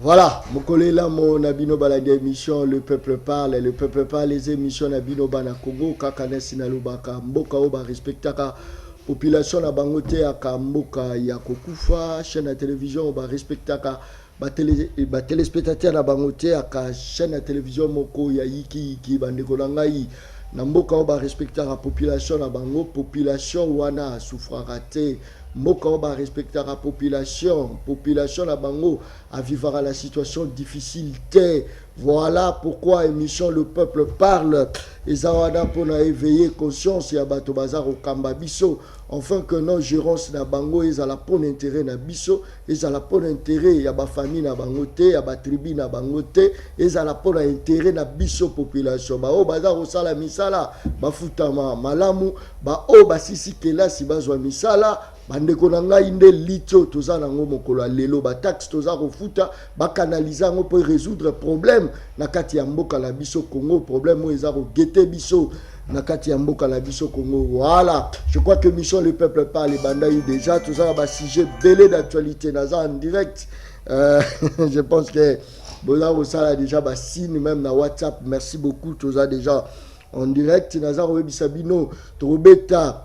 Voilà, Mokolela mon Nabino Balade émission Le Peuple Parle, Le Peuple Parle, les émissions Nabino Bana Congo, Kakane Sinalubaka, Mboka Oba respectaka population na bangote aka Mboka ya kokufa, chaîne à télévision Oba respectaka ba téléspectateur na bangote aka chaîne à télévision Moko ya Iki bandeko na ngai na Mboka Oba respectaka population na bango, population wana souffrara te. Mboka Oba respectera population la bango à vivre à la situation difficile. Voilà pourquoi émission Le Peuple Parle. Et Zawada pour éveiller conscience et abato bazar au Kamba Bisso. Enfin que nos gérants na bango ils ont la pour intérêt na biso, ils ont la pour intérêt ya ba famille na bangote, ya ba tribu na bangote, ils ont la pour intérêt na biso population. Ba o bazar au sala misala, ba futama malamu, ba o ba sisi kela si bazwa misala. Bandeko na ngai nde lito toza nango mokolo lelo ba taxe toza kofuta ba canaliser ngo pour résoudre problème na kati ya mboka la biso Congo, problème o eza ko gete biso na kati ya mboka la biso Congo. Voilà, je crois que mission Le Peuple Parle banda eu déjà toza ba sujet belé d'actualité naza en direct. Je pense que bola osala déjà ba signe même na WhatsApp. Merci beaucoup toza déjà en direct naza webisa bino tobeta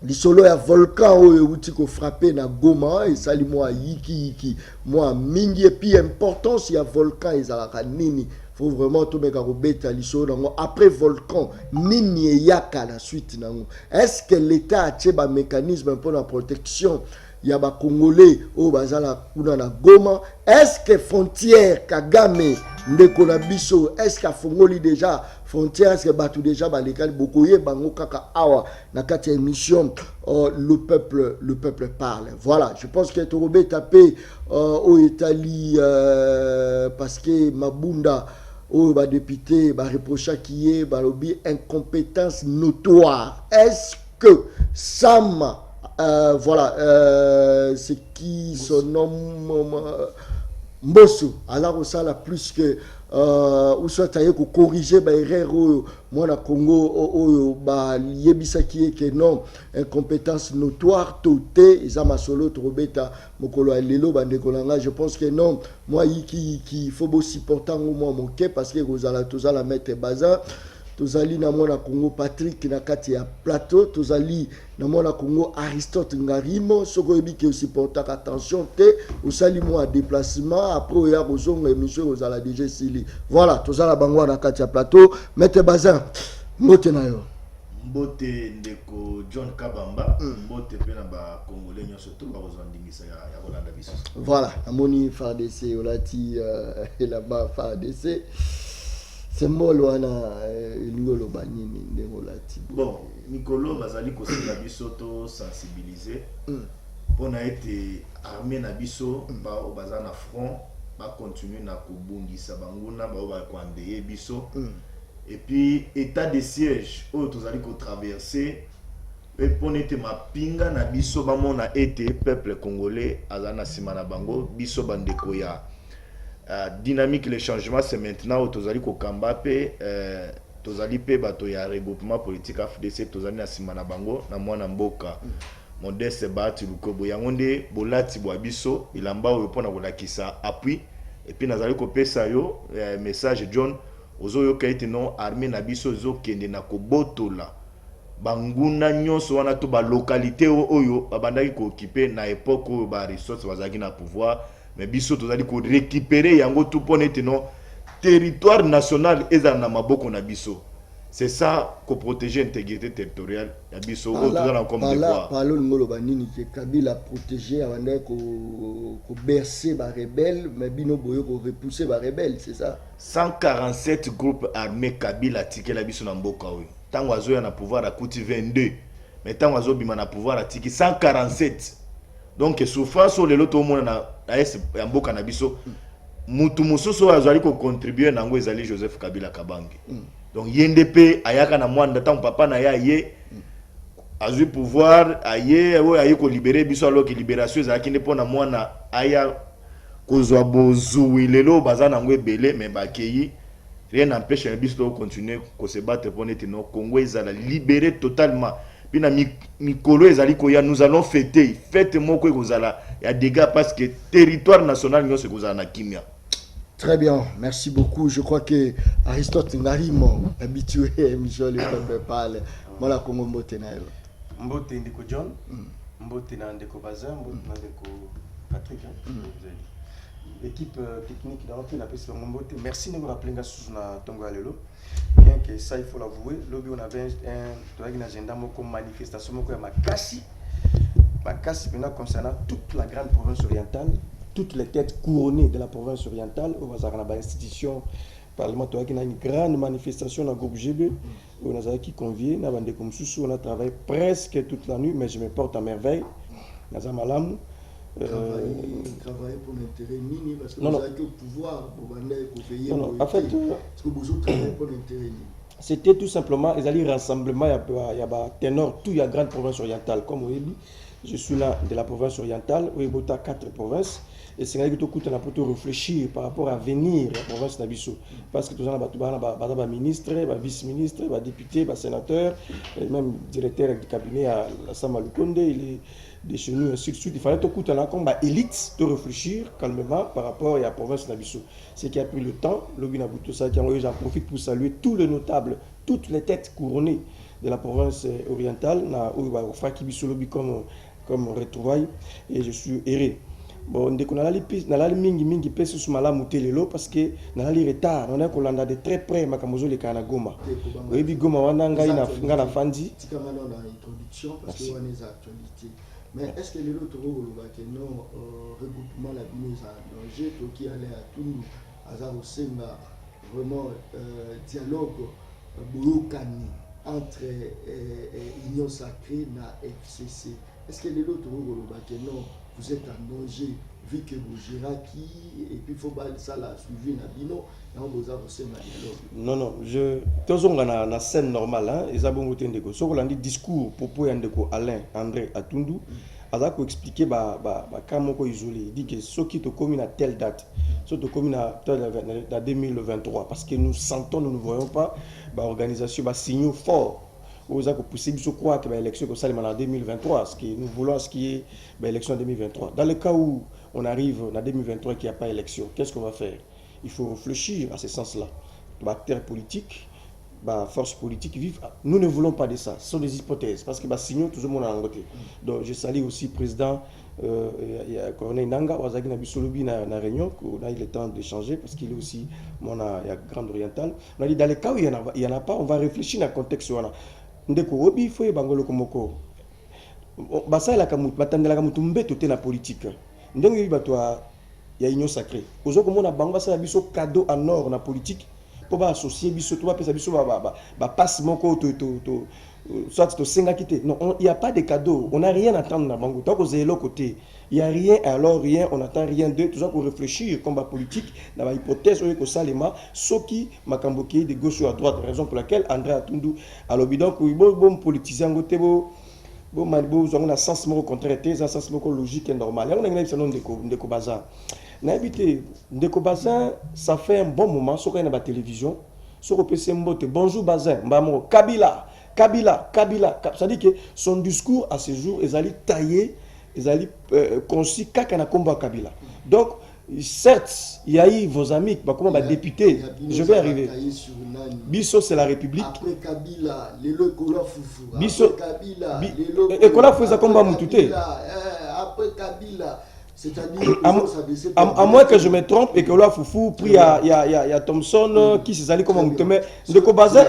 lisolo ya volcan oyo uti ko frapper na Goma et sali moi yiki moi mingi et puis importance ya volcan ezalaka nini, faut vraiment to meka ko beta lisolo nango après volcan nini yaka la suite nango. Est-ce que l'état a tché ba mécanisme pour la protection ya ba congolais o bazala kuna na Goma? Est-ce que frontière Kagame ndeko na biso, est-ce qu'a fongoli déjà frontière, est-ce que batu déjà balekali bokoye bango kaka awa na kati émission le peuple parle. Voilà, je pense que Torobé tapé au Italie parce que Mabunda au ba député ba reprocha qui est ba lobby incompétence notoire. Est-ce que Sam voilà c'est qui son nom Mbosso alors ça la plus que ou soit taillé ko corriger ba erreur moi na Congo ba yebisa qui que non incompétence notoire toté ezama solo trobeta mokolo lelo bandeko langa. Je pense que non moi qui faut beau supporter moi mon cœur parce que rozala tozala mettre bazar tozali na mona Congo Patrick na kati ya plateau, tozali na mona Congo Aristote Ngarimo soko yebi ke supporter attention te osali mo déplacement après ya bozonga émission ozala déjà sili. Voilà, tozala bango na kati ya plateau, mette bazin mbote na yo. Mbote ndeko John Kabamba, mbote pe na ba congolais nyoso to ba ozandingisa ya Rolanda biso. Voilà, amoni FARDC olati là-bas FARDC. C'est molo wana ngolo banini ndengo lati. Bon, Nicolo bazali ko sala biso to sensibiliser. Pona été armée na biso ba obazana front ba continuer na kobungisa banguna ba ba kwandeye biso. Et puis état de siège o tozali ko traverser et pona été mapinga na biso ba mona été peuple congolais azana simana bango biso bandeko ya dynamique le changement c'est maintenant tozali ko kambape tozali pe bato ya regroupement politique FDC tozali na simana bango na mwana mboka modeste bati lukobo yangonde bolati bwa biso ilamba oyo pona kolakisa appui et puis nazali ko pesa yo message John ozoyo kaiti non armée na biso zo kende na kobotola banguna nyonso wana to ba localité oyo babandaki ko occuper na époque oyo ba ressources bazaki na pouvoir. Mais biso tozali ko récupérer yango tout pour être non territoire national eza na maboko na biso. C'est ça ko protéger l'intégrité territoriale ya biso o tozala comme de quoi. Parlons ngolo banini ke Kabila protéger avant ko bercer ba rebelle mais bino boyo ko repousser ba rebelle, c'est ça. 147 groupes armés Kabila tiki la biso na mboka oyo. Tango azo ya na pouvoir a kuti 22. Mais tango azo bima na pouvoir a tiki 147. Donc souffrance sur les loto mona na mboka na biso mutu mususu azali ko contribuer nango ezali Joseph Kabila Kabange. Donc YNDP ayaka na mwanda tant papa na ya ye azui pouvoir aye ko libérer biso alors que libération ezalaki ne pona mwana aya kozwa bozuwi lelo baza nango ebele mais bakeyi rien n'empêche biso de continuer ko se battre pour être no Congo ezala libéré totalement. Bina mikolo ezali ko ya nous allons fêter fête moko ekozala ya dégâts parce que territoire national nyonso ekozala na kimia. Très bien, merci beaucoup. Je crois que Aristote Ngarimo, habitué à l'émission Le Peuple Parle, voilà comment mbote na yo. Mbote ndeko John, mbote na ndeko Bazin, mbote na ndeko Patrick. L'équipe technique dans laquelle on appelle ce mbote. Merci de nous rappeler que sous na tongo alelo. Bien que ça il faut l'avouer, lobby on avait un agenda moko manifestation moko ya makasi. Makasi concernant toute la grande province orientale. Toutes les têtes couronnées de la province orientale, au Bazarana institution parlementaire, qui a une grande manifestation dans le groupe GB, où on a qui convié, on a travaillé presque toute la nuit, mais je me porte à merveille. Travailler pour l'intérêt mini, parce que vous avez le pouvoir pour payer. Non, en fait, est-ce que vous travaillez pour l'intérêt mini? C'était tout simplement, ils allaient rassemblement, il y a ténor, tout il y a grande province orientale, comme vous dit. Je suis là de la province orientale, où il y a 4 provinces. Et c'est là que on a pu réfléchir par rapport à venir la province d'Abisso. Parce que tout le monde a ministre, vice-ministre, député, sénateur, et même directeur du cabinet à Samalukonde, il est de chez nous, ainsi de suite. Il fallait tout comme élite de réfléchir calmement par rapport à la province d'Abisso. C'est qui a pris le temps, j'en profite pour saluer tous les notables, toutes les têtes couronnées de la province orientale, comme retrouvaille, et je suis heureux. Bon, dès qu'on a la mingi pèse sur malamu telelo parce que on a les retard, on a qu'on l'a de très près makamozo le kana Goma. Oui, bi Goma wana ngai na fandi. C'est comme on a introduction parce que on a les actualités. Mais est-ce que les autres que non regroupement la binose à danger to qui allait à Tundu azaro senga vraiment dialogue boulokani entre Union Sacrée na FCC. Est-ce que les autres que non vous êtes en danger vu que vous gérez qui et puis il faut pas ça la suivi na bino et on vous a reçu na dialogue. Non, je toujours na scène normale hein ils a bon ndeko so ko discours propos ndeko Alain André Atundu aza ko expliquer kama ko isolé il dit que ceux qui te commun à telle date ceux te commun à 2023 parce que nous sentons nous ne voyons pas organisation signaux forts. Vous avez possible de croire que l'élection en 2023, ce que nous voulons, ce qui est l'élection en 2023. Dans le cas où on arrive en 2023 et qu'il n'y a pas d'élection, qu'est-ce qu'on va faire? Il faut réfléchir à ce sens-là. Terre politique, force politique vive. Nous ne voulons pas de ça. Ce sont des hypothèses parce que signons tout le monde en côté. Donc je salue aussi le président Corneille Nanga, Wazagi Nabisolobi na réunion, on a eu le temps d'échanger parce qu'il est aussi mon grande orientale. On a dit dans le cas où il n'y en a pas, on va réfléchir dans le contexte. Ndeko obi foye bangolo komoko basa la kamut batandela kamutu mbeto te na politique ndenge bato ya union sacrée ozo komona bango basa biso cadeau en or na politique po ba associer biso to ba pesa biso passe moko to soit to senga kité non il y a pas de cadeau, on n'a rien à attendre na bango tant que zélo côté il y a rien alors rien on attend rien d'eux tout ça pour réfléchir combat politique dans la hypothèse que salema soki makamboki de gauche ou à droite raison pour laquelle André Atundu alobi donc bon politicien ngote bon on a sens moko contraire un sens moko logique et normal on a une saison de Bazin na habité Ndeko Bazin ça fait un bon moment sur la télévision sur PC Mbote bonjour Bazin mbamo Kabila ça dit que son discours à ce jour ils allaient tailler ils allaient concis kakana combat Kabila donc certes il y a eu vos amis comment député je vais arriver Bisso c'est la République après Kabila les Kola Foufou Bisso et Kola Foufou ça combat Moutouté après Kabila c'est-à-dire à moins que je me trompe et que Kola Foufou puis il y a Thompson qui s'est allé comme Moutoumé de Kobaza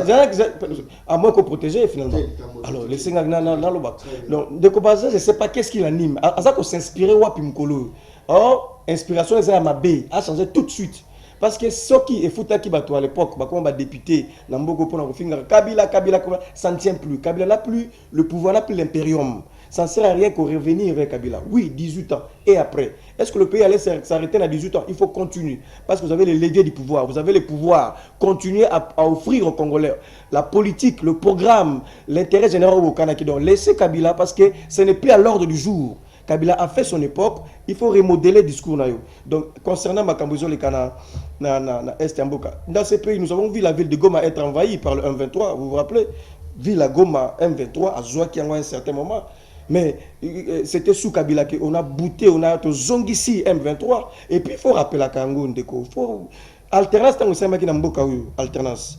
à moins qu'on protégeait finalement alors les Senga na loba donc de Kobaza je sais pas qu'est-ce qui l'anime à ça qu'on s'inspirait wapi Mkolo or inspiration les a mabé a changé tout de suite parce que ce qui est foutu qui bateau à l'époque comme député Namboko pour Kabila ça ne tient plus Kabila n'a plus le pouvoir n'a plus l'impérium. Ça ne sert à rien qu'on revenir vers Kabila. Oui, 18 ans. Et après, est-ce que le pays allait s'arrêter à 18 ans? Il faut continuer. Parce que vous avez les leviers du pouvoir. Vous avez le pouvoir. Continuer à offrir aux Congolais la politique, le programme, l'intérêt général au Canada. Donc, laissez Kabila parce que ce n'est plus à l'ordre du jour. Kabila a fait son époque. Il faut remodeler le discours. Donc, concernant Makambozo, le Canada, dans ces pays, nous avons vu la ville de Goma être envahie par le M23. Vous vous rappelez? Ville à Goma, M23, à Zouaki à un certain moment. Mais c'était sous Kabila qu'on a bouté, on a zongisi M23. Et puis il faut rappeler à Kango Ndeko. Alternance, tant que c'est qui n'a pas alternance.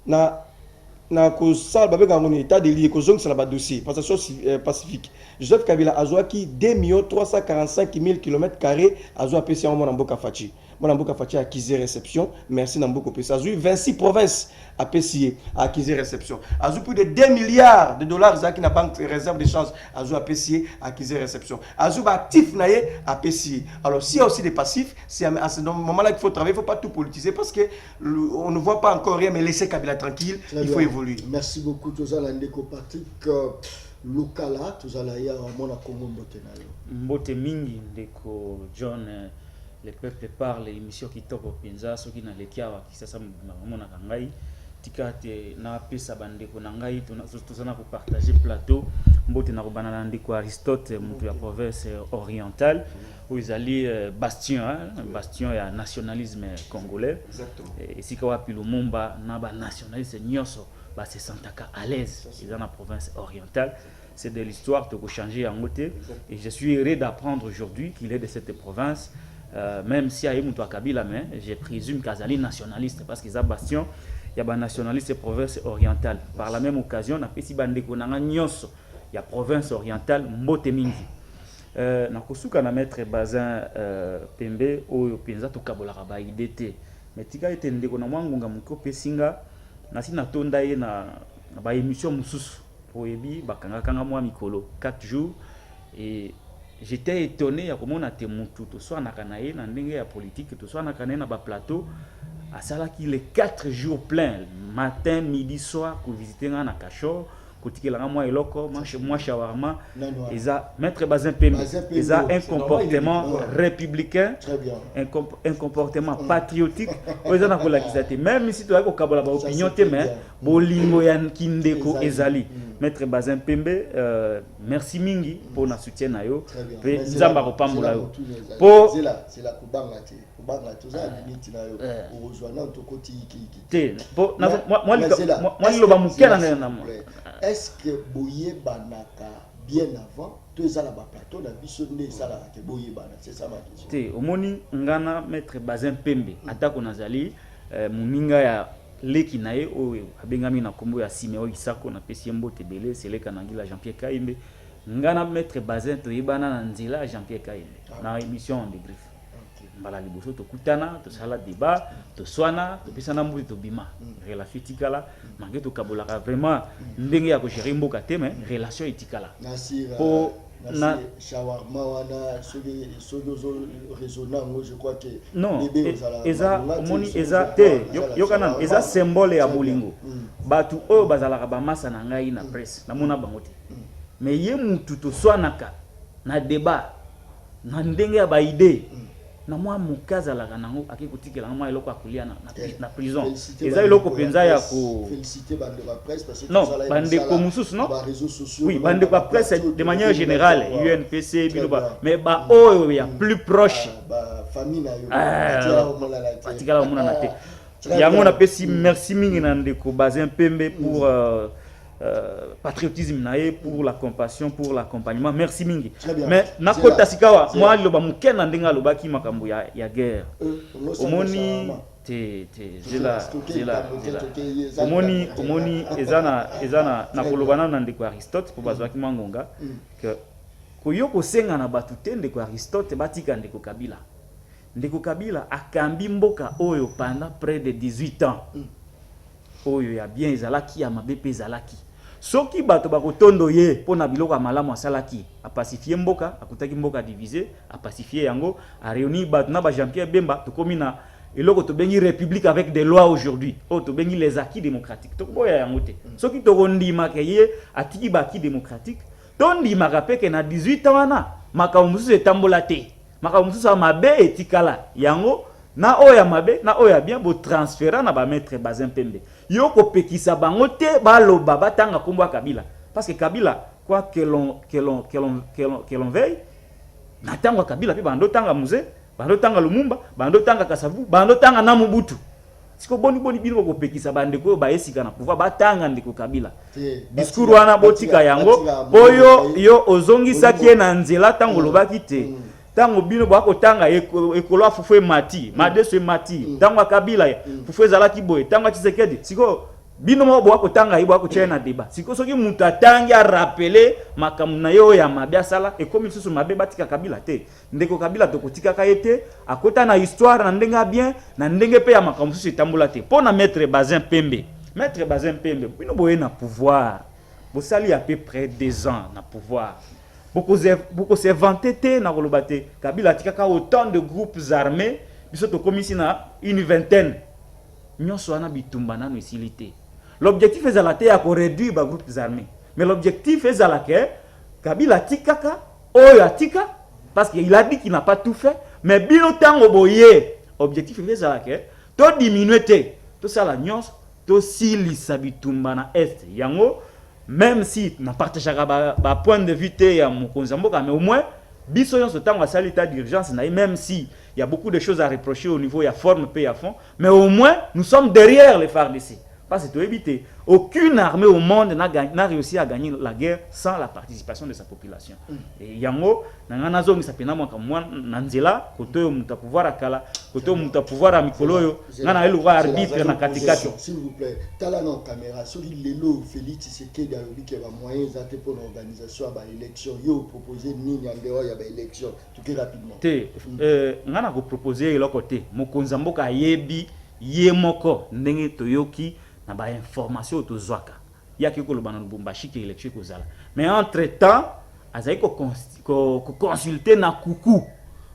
Na ko sal babe ngoni état de lié ko zong sur la dossier passation pacifique. Joseph Kabila azwaki 2 345 000 km² azwa PC en Mboka Fachi. Mboka Fachi a acquis réception. Merci Nambuko PC. Azui 26 provinces à PCA a acquis réception. Azui plus de 2 milliards de dollars qui na banque réserve de change azwa PCA a acquis réception. Azui actif naé à PCA. Alors s'il y a aussi des passifs, c'est à ce moment-là qu'il faut travailler, il ne faut pas tout politiser parce que on ne voit pas encore rien, mais laisser Kabila tranquille, il faut évoluer. Merci beaucoup Tozala Ndeko Patrick Lukala Tozala ya mona Kongo mbote nayo. Mbote mingi Ndeko John le peuple parle émission qui top penza so qui na lekia wa kisasa mona kangai tikate na pesa bandeko na ngai tozana ko partager plateau mbote na ko banana Ndeko Aristote mutu ya province orientale où ils allaient bastion ya nationalisme congolais. Exactement. Et si kwa pi Lumumba na ba nationaliste nyoso ba se sentaka à l'aise dans la province orientale. C'est de l'histoire de changer en côté et je suis heureux d'apprendre aujourd'hui qu'il est de cette province. Même si à Moutou Kabila, mais je présume qu'Azali nationaliste parce qu'ils ont bastion, il y a des nationalistes province orientale. Par la même occasion, on a fait si bandeko nanga nyonso, il y a province orientale mbote mingi. Na kosuka na maître bazin pembe oyo penza to kabola ba idete. Mais tika ete ndeko na mwangunga muko pesinga na sina tonda ye na ba émission mususu poebi bakanga kanga mwa mikolo 4 jours et j'étais étonné ya komona te mutu to soit na kanaye na ndenge ya politique to soit na kanaye na ba plateau à sala qui les 4 jours pleins matin midi soir pour visiter na Kachor kotikela moi eloko moi shawarma eza maître bazin pembe eza un comportement républicain un comportement patriotique eza na kola kisate même si to ko kabola ba opinion te mais bolingo ya kindeko ezali maître bazin pembe merci mingi pour na soutien na yo pe nzamba ko pambola yo po c'est la kubanga tout ça limite na yo ozwana to koti te po moi lo ba mukela na est-ce que boye banaka bien avant tout ça là bas plateau na biso nde ça là que boye bana c'est ça ma question te omoni ngana maître bazin pembe atako nazali muninga ya leki nae oyo abengami na kombo ya Simeo Isako na pesimbo tebele seleka na ngila Jean-Pierre Kaimbe ngana maître bazin to yebana na nzela Jean-Pierre Kaimbe na émission de griffe mbala liboso to kutana to sala débat to swana to pisana mbuti to bima relation etikala mangi to kabolaka vraiment ndenge ya ko gérer mboka te mais relation etikala po na shawarma wana sodozo résonant je crois que non eza moni eza te yokana eza symbole ya bolingo batu oyo bazalaka ba massa na ngai na presse na mona bango te mais ye mutu to swanaka na débat na ndenge ya ba idée na moi mukaza la kanango akikutikela na moi eloko akulia na prison eza eloko penza ya ko féliciter bande ba presse parce que non bande ko mususu non oui bande ba presse de manière générale UNPC biloba mais ba oyo ya plus proche ba famille na yo atikala mona na te yango na pesi merci mingi na ndeko bazin pembe pour patriotisme nae pour la compassion pour l'accompagnement merci mingi mais nakota sikawa moi loba mukena ndenga lobaki makambo ya guerre omoni te zela omoni ezana na kolobana na ndeko Aristote pour bazwaki mangonga que koyoko senga na batu te ndeko Aristote batika ndeko Kabila akambi mboka oyo pendant près de 18 ans oyo ya bien ezalaki ya mabepe ezalaki soki bato bakotondo ye pona biloko malamu asalaki a pacifier mboka akutaki mboka diviser a pacifier yango a réunir bato na ba Jean-Pierre Bemba to komina eloko to bengi république avec des lois aujourd'hui o to bengi les acquis démocratiques to boya yango te soki to kondima ke ye atiki ba acquis démocratique to ndima kapeke na 18 ans wana makambo mususu etambola te makambo mususu mabe etikala yango na oya mabe na oya bien bo transférer na ba maître bazin pembe yoko pekisa bango te baloba batanga kombo Kabila parce que Kabila quoi que l'on veille na tango Kabila pe bando tanga Muze bando tanga Lumumba bando tanga Kasavu bando tanga na Mobutu siko boni bino ko pekisa bandeko ba esika na pouvoir batanga ndeko Kabila discours Batika- wana botika batika- yango batika- oyo yo ozongisa Olingo- na nzela tango lobaki te tango bino bako tanga ekolo afufu mati madeso mati tango Kabila fufu ezalaki boye tango Tshisekedi siko bino mo bako tanga ibo bako chena débat siko soki mutu atangi a rappeler makambo na yo ya mabe asala e comme susu mabe batika Kabila te ndeko Kabila tokotika ka ete akota na histoire na ndenga bien na ndenge pe ya makambo susu etambola te pona maître Bazin Pembe bino boye na pouvoir bosali à peu près 2 ans na pouvoir beaucoup se vanter te na koloba te Kabila tikaka autant de groupes armés biso tokomisi na une vingtaine nyonso wana bitumba nano esili te. L'objectif est à la réduire les groupes armés. Mais l'objectif est à la Kabila tikaka, oyo atika, parce qu'il a dit qu'il n'a pas tout fait. Mais bino tango boye, objectif est à la to diminuer te, to sala nyons, to sili sabitumba na est. Yango, même si na partagera ba point de vue te ya mokonzi mboka, mais au moins biso nyonso tango asali état d'urgence na même si il y a beaucoup de choses à reprocher au niveau de la forme et à fond, mais au moins nous sommes derrière les FARDC. Parce que éviter aucune armée au monde n'a réussi à gagner la guerre sans la participation de sa population. Et yango nangana zongi sapena mwa kamwa nanzela koto muta pouvoir akala koto muta pouvoir amikoloyo ngana elo arbitre na katikati. S'il vous plaît, tala na caméra sur lelo Félix Tshisekedi alobi ke ba moyens zate pour l'organisation ba élection yo proposer nini en dehors ya ba élection tout rapidement. Te ngana ko proposer eloko te mokonza mboka yebi ye moko ndenge toyoki na ba information to zwaka yaki ko lobana Lubumbashi ke élection ko zala mais entre temps azai ko consulter na kuku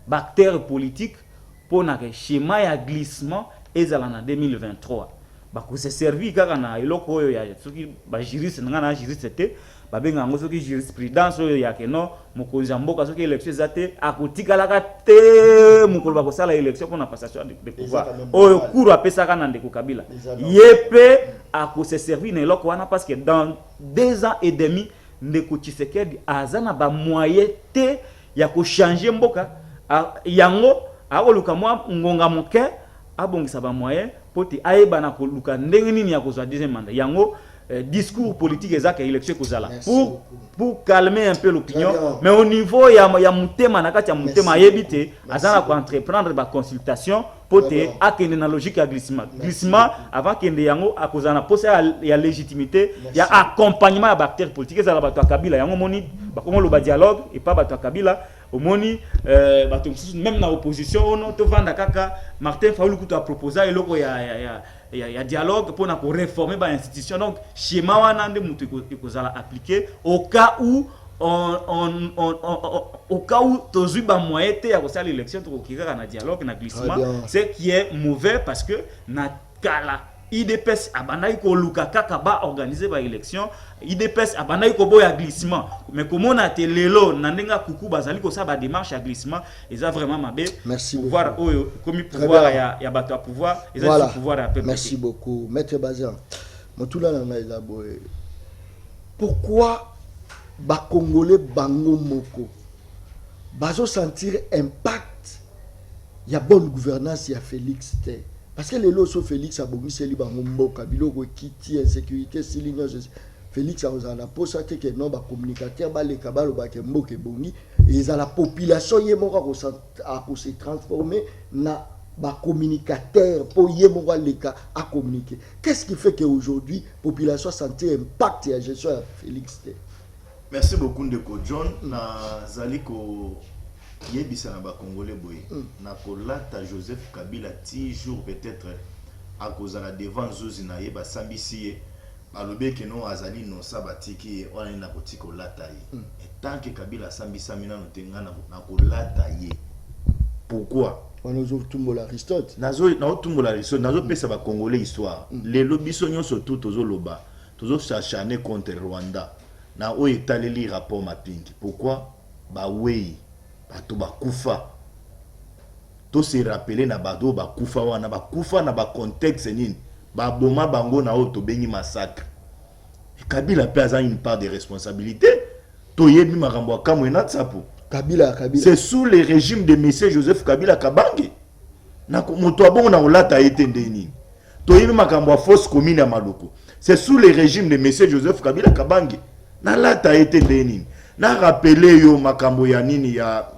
bactère politique pour na schéma ya glissement ezala na 2023 ba ko se servi kaka na eloko oyo ya soki ba juriste ngana juriste te ba benga ngo soki jurisprudence oyo ya keno mokonzi mboka soki élection zate akotikala ka te mokolo ba ko sala élection pour na passation de pouvoir oyo kuru apesaka na ndeko Kabila yepe ako se servir na eloko wana parce que dans 2 ans et demi ndeko Tshisekedi azana ba moyen te ya ko changer mboka yango akoluka mwa ngonga moke abongisa ba moyen poti ayeba na koluka ndenge nini ya kozwa deuxième mandat yango discours politique ezaka élection kozala pour calmer un peu l'opinion mais au niveau ya mutema na kati ya mutema yebite azana ko entreprendre ba consultation pote akende na logique ya glissement avant kende yango akozana posa ya légitimité ya accompagnement ya acteurs politiques ezala bato Kabila yango moni bakongo lo ba dialogue et pas bato Kabila omoni bato même na opposition ono to vanda kaka Martin Fayulu kuto a proposé eloko ya dialogue pour na ko réformer ba institution donc schéma wana nde mutu ekozala appliquer au cas où au cas où tozui ba moyen te ya kosala l'élection to kokira na dialogue na glissement c'est qui est mauvais parce que na kala IDPS abandai ko luka kaka ba organiser ba élection IDPS abandai ko boya glissement mais comment on a te lelo na ndenga kuku bazali ko sa ba démarche à glissement eza vraiment mabe pouvoir oyo comme pouvoir ya bato à pouvoir eza pouvoir à peuple. Merci beaucoup maître Bazin motula na eza boye pourquoi ba congolais bango moko bazo sentir impact ya bonne gouvernance ya Félix te parce que les lots Félix a bogi seli bango mboka biloko kiti insécurité silinyo Félix a osana posa te que non ba communicateur ba le kabalo ba ke mboka bongi et la population ye moko ko se transformer na ba communicateur pour ye moko leka à communiquer. Qu'est-ce qui fait que aujourd'hui population sentir impact ya gestion ya Félix te? Merci beaucoup Ndeko John na zaliko yebisa na ba congolais boye na kolata Joseph Kabila ti jour peut-être à cause de la devant zozi na yeba sambisi balobe ke no azali no sabatiki wana na kotiko lata ye et tant que Kabila sambisa mina no tenga na kolata ye pourquoi on ozo tumbola Aristote nazo na tumbola Aristote nazo pesa ba congolais histoire les lobiso nyonso tout tozo loba tozo chachane contre Rwanda na o etaleli rapport mapping pourquoi ba wei bato bakufa to se rappeler na bado bakufa wana bakufa na ba contexte nini ba boma bango na auto bengi massacre Kabila pe a une part de responsabilité to yebi makambo akamwe na tsapo Kabila c'est sous le régime de monsieur Joseph Kabila Kabange na moto abongo na olata ete ndeni toyebi makambo ya fausse commune ya Maloko. C'est sous le régime de monsieur Joseph Kabila Kabange. Na lata été nini. Na rappelé yo makambo ya nini ya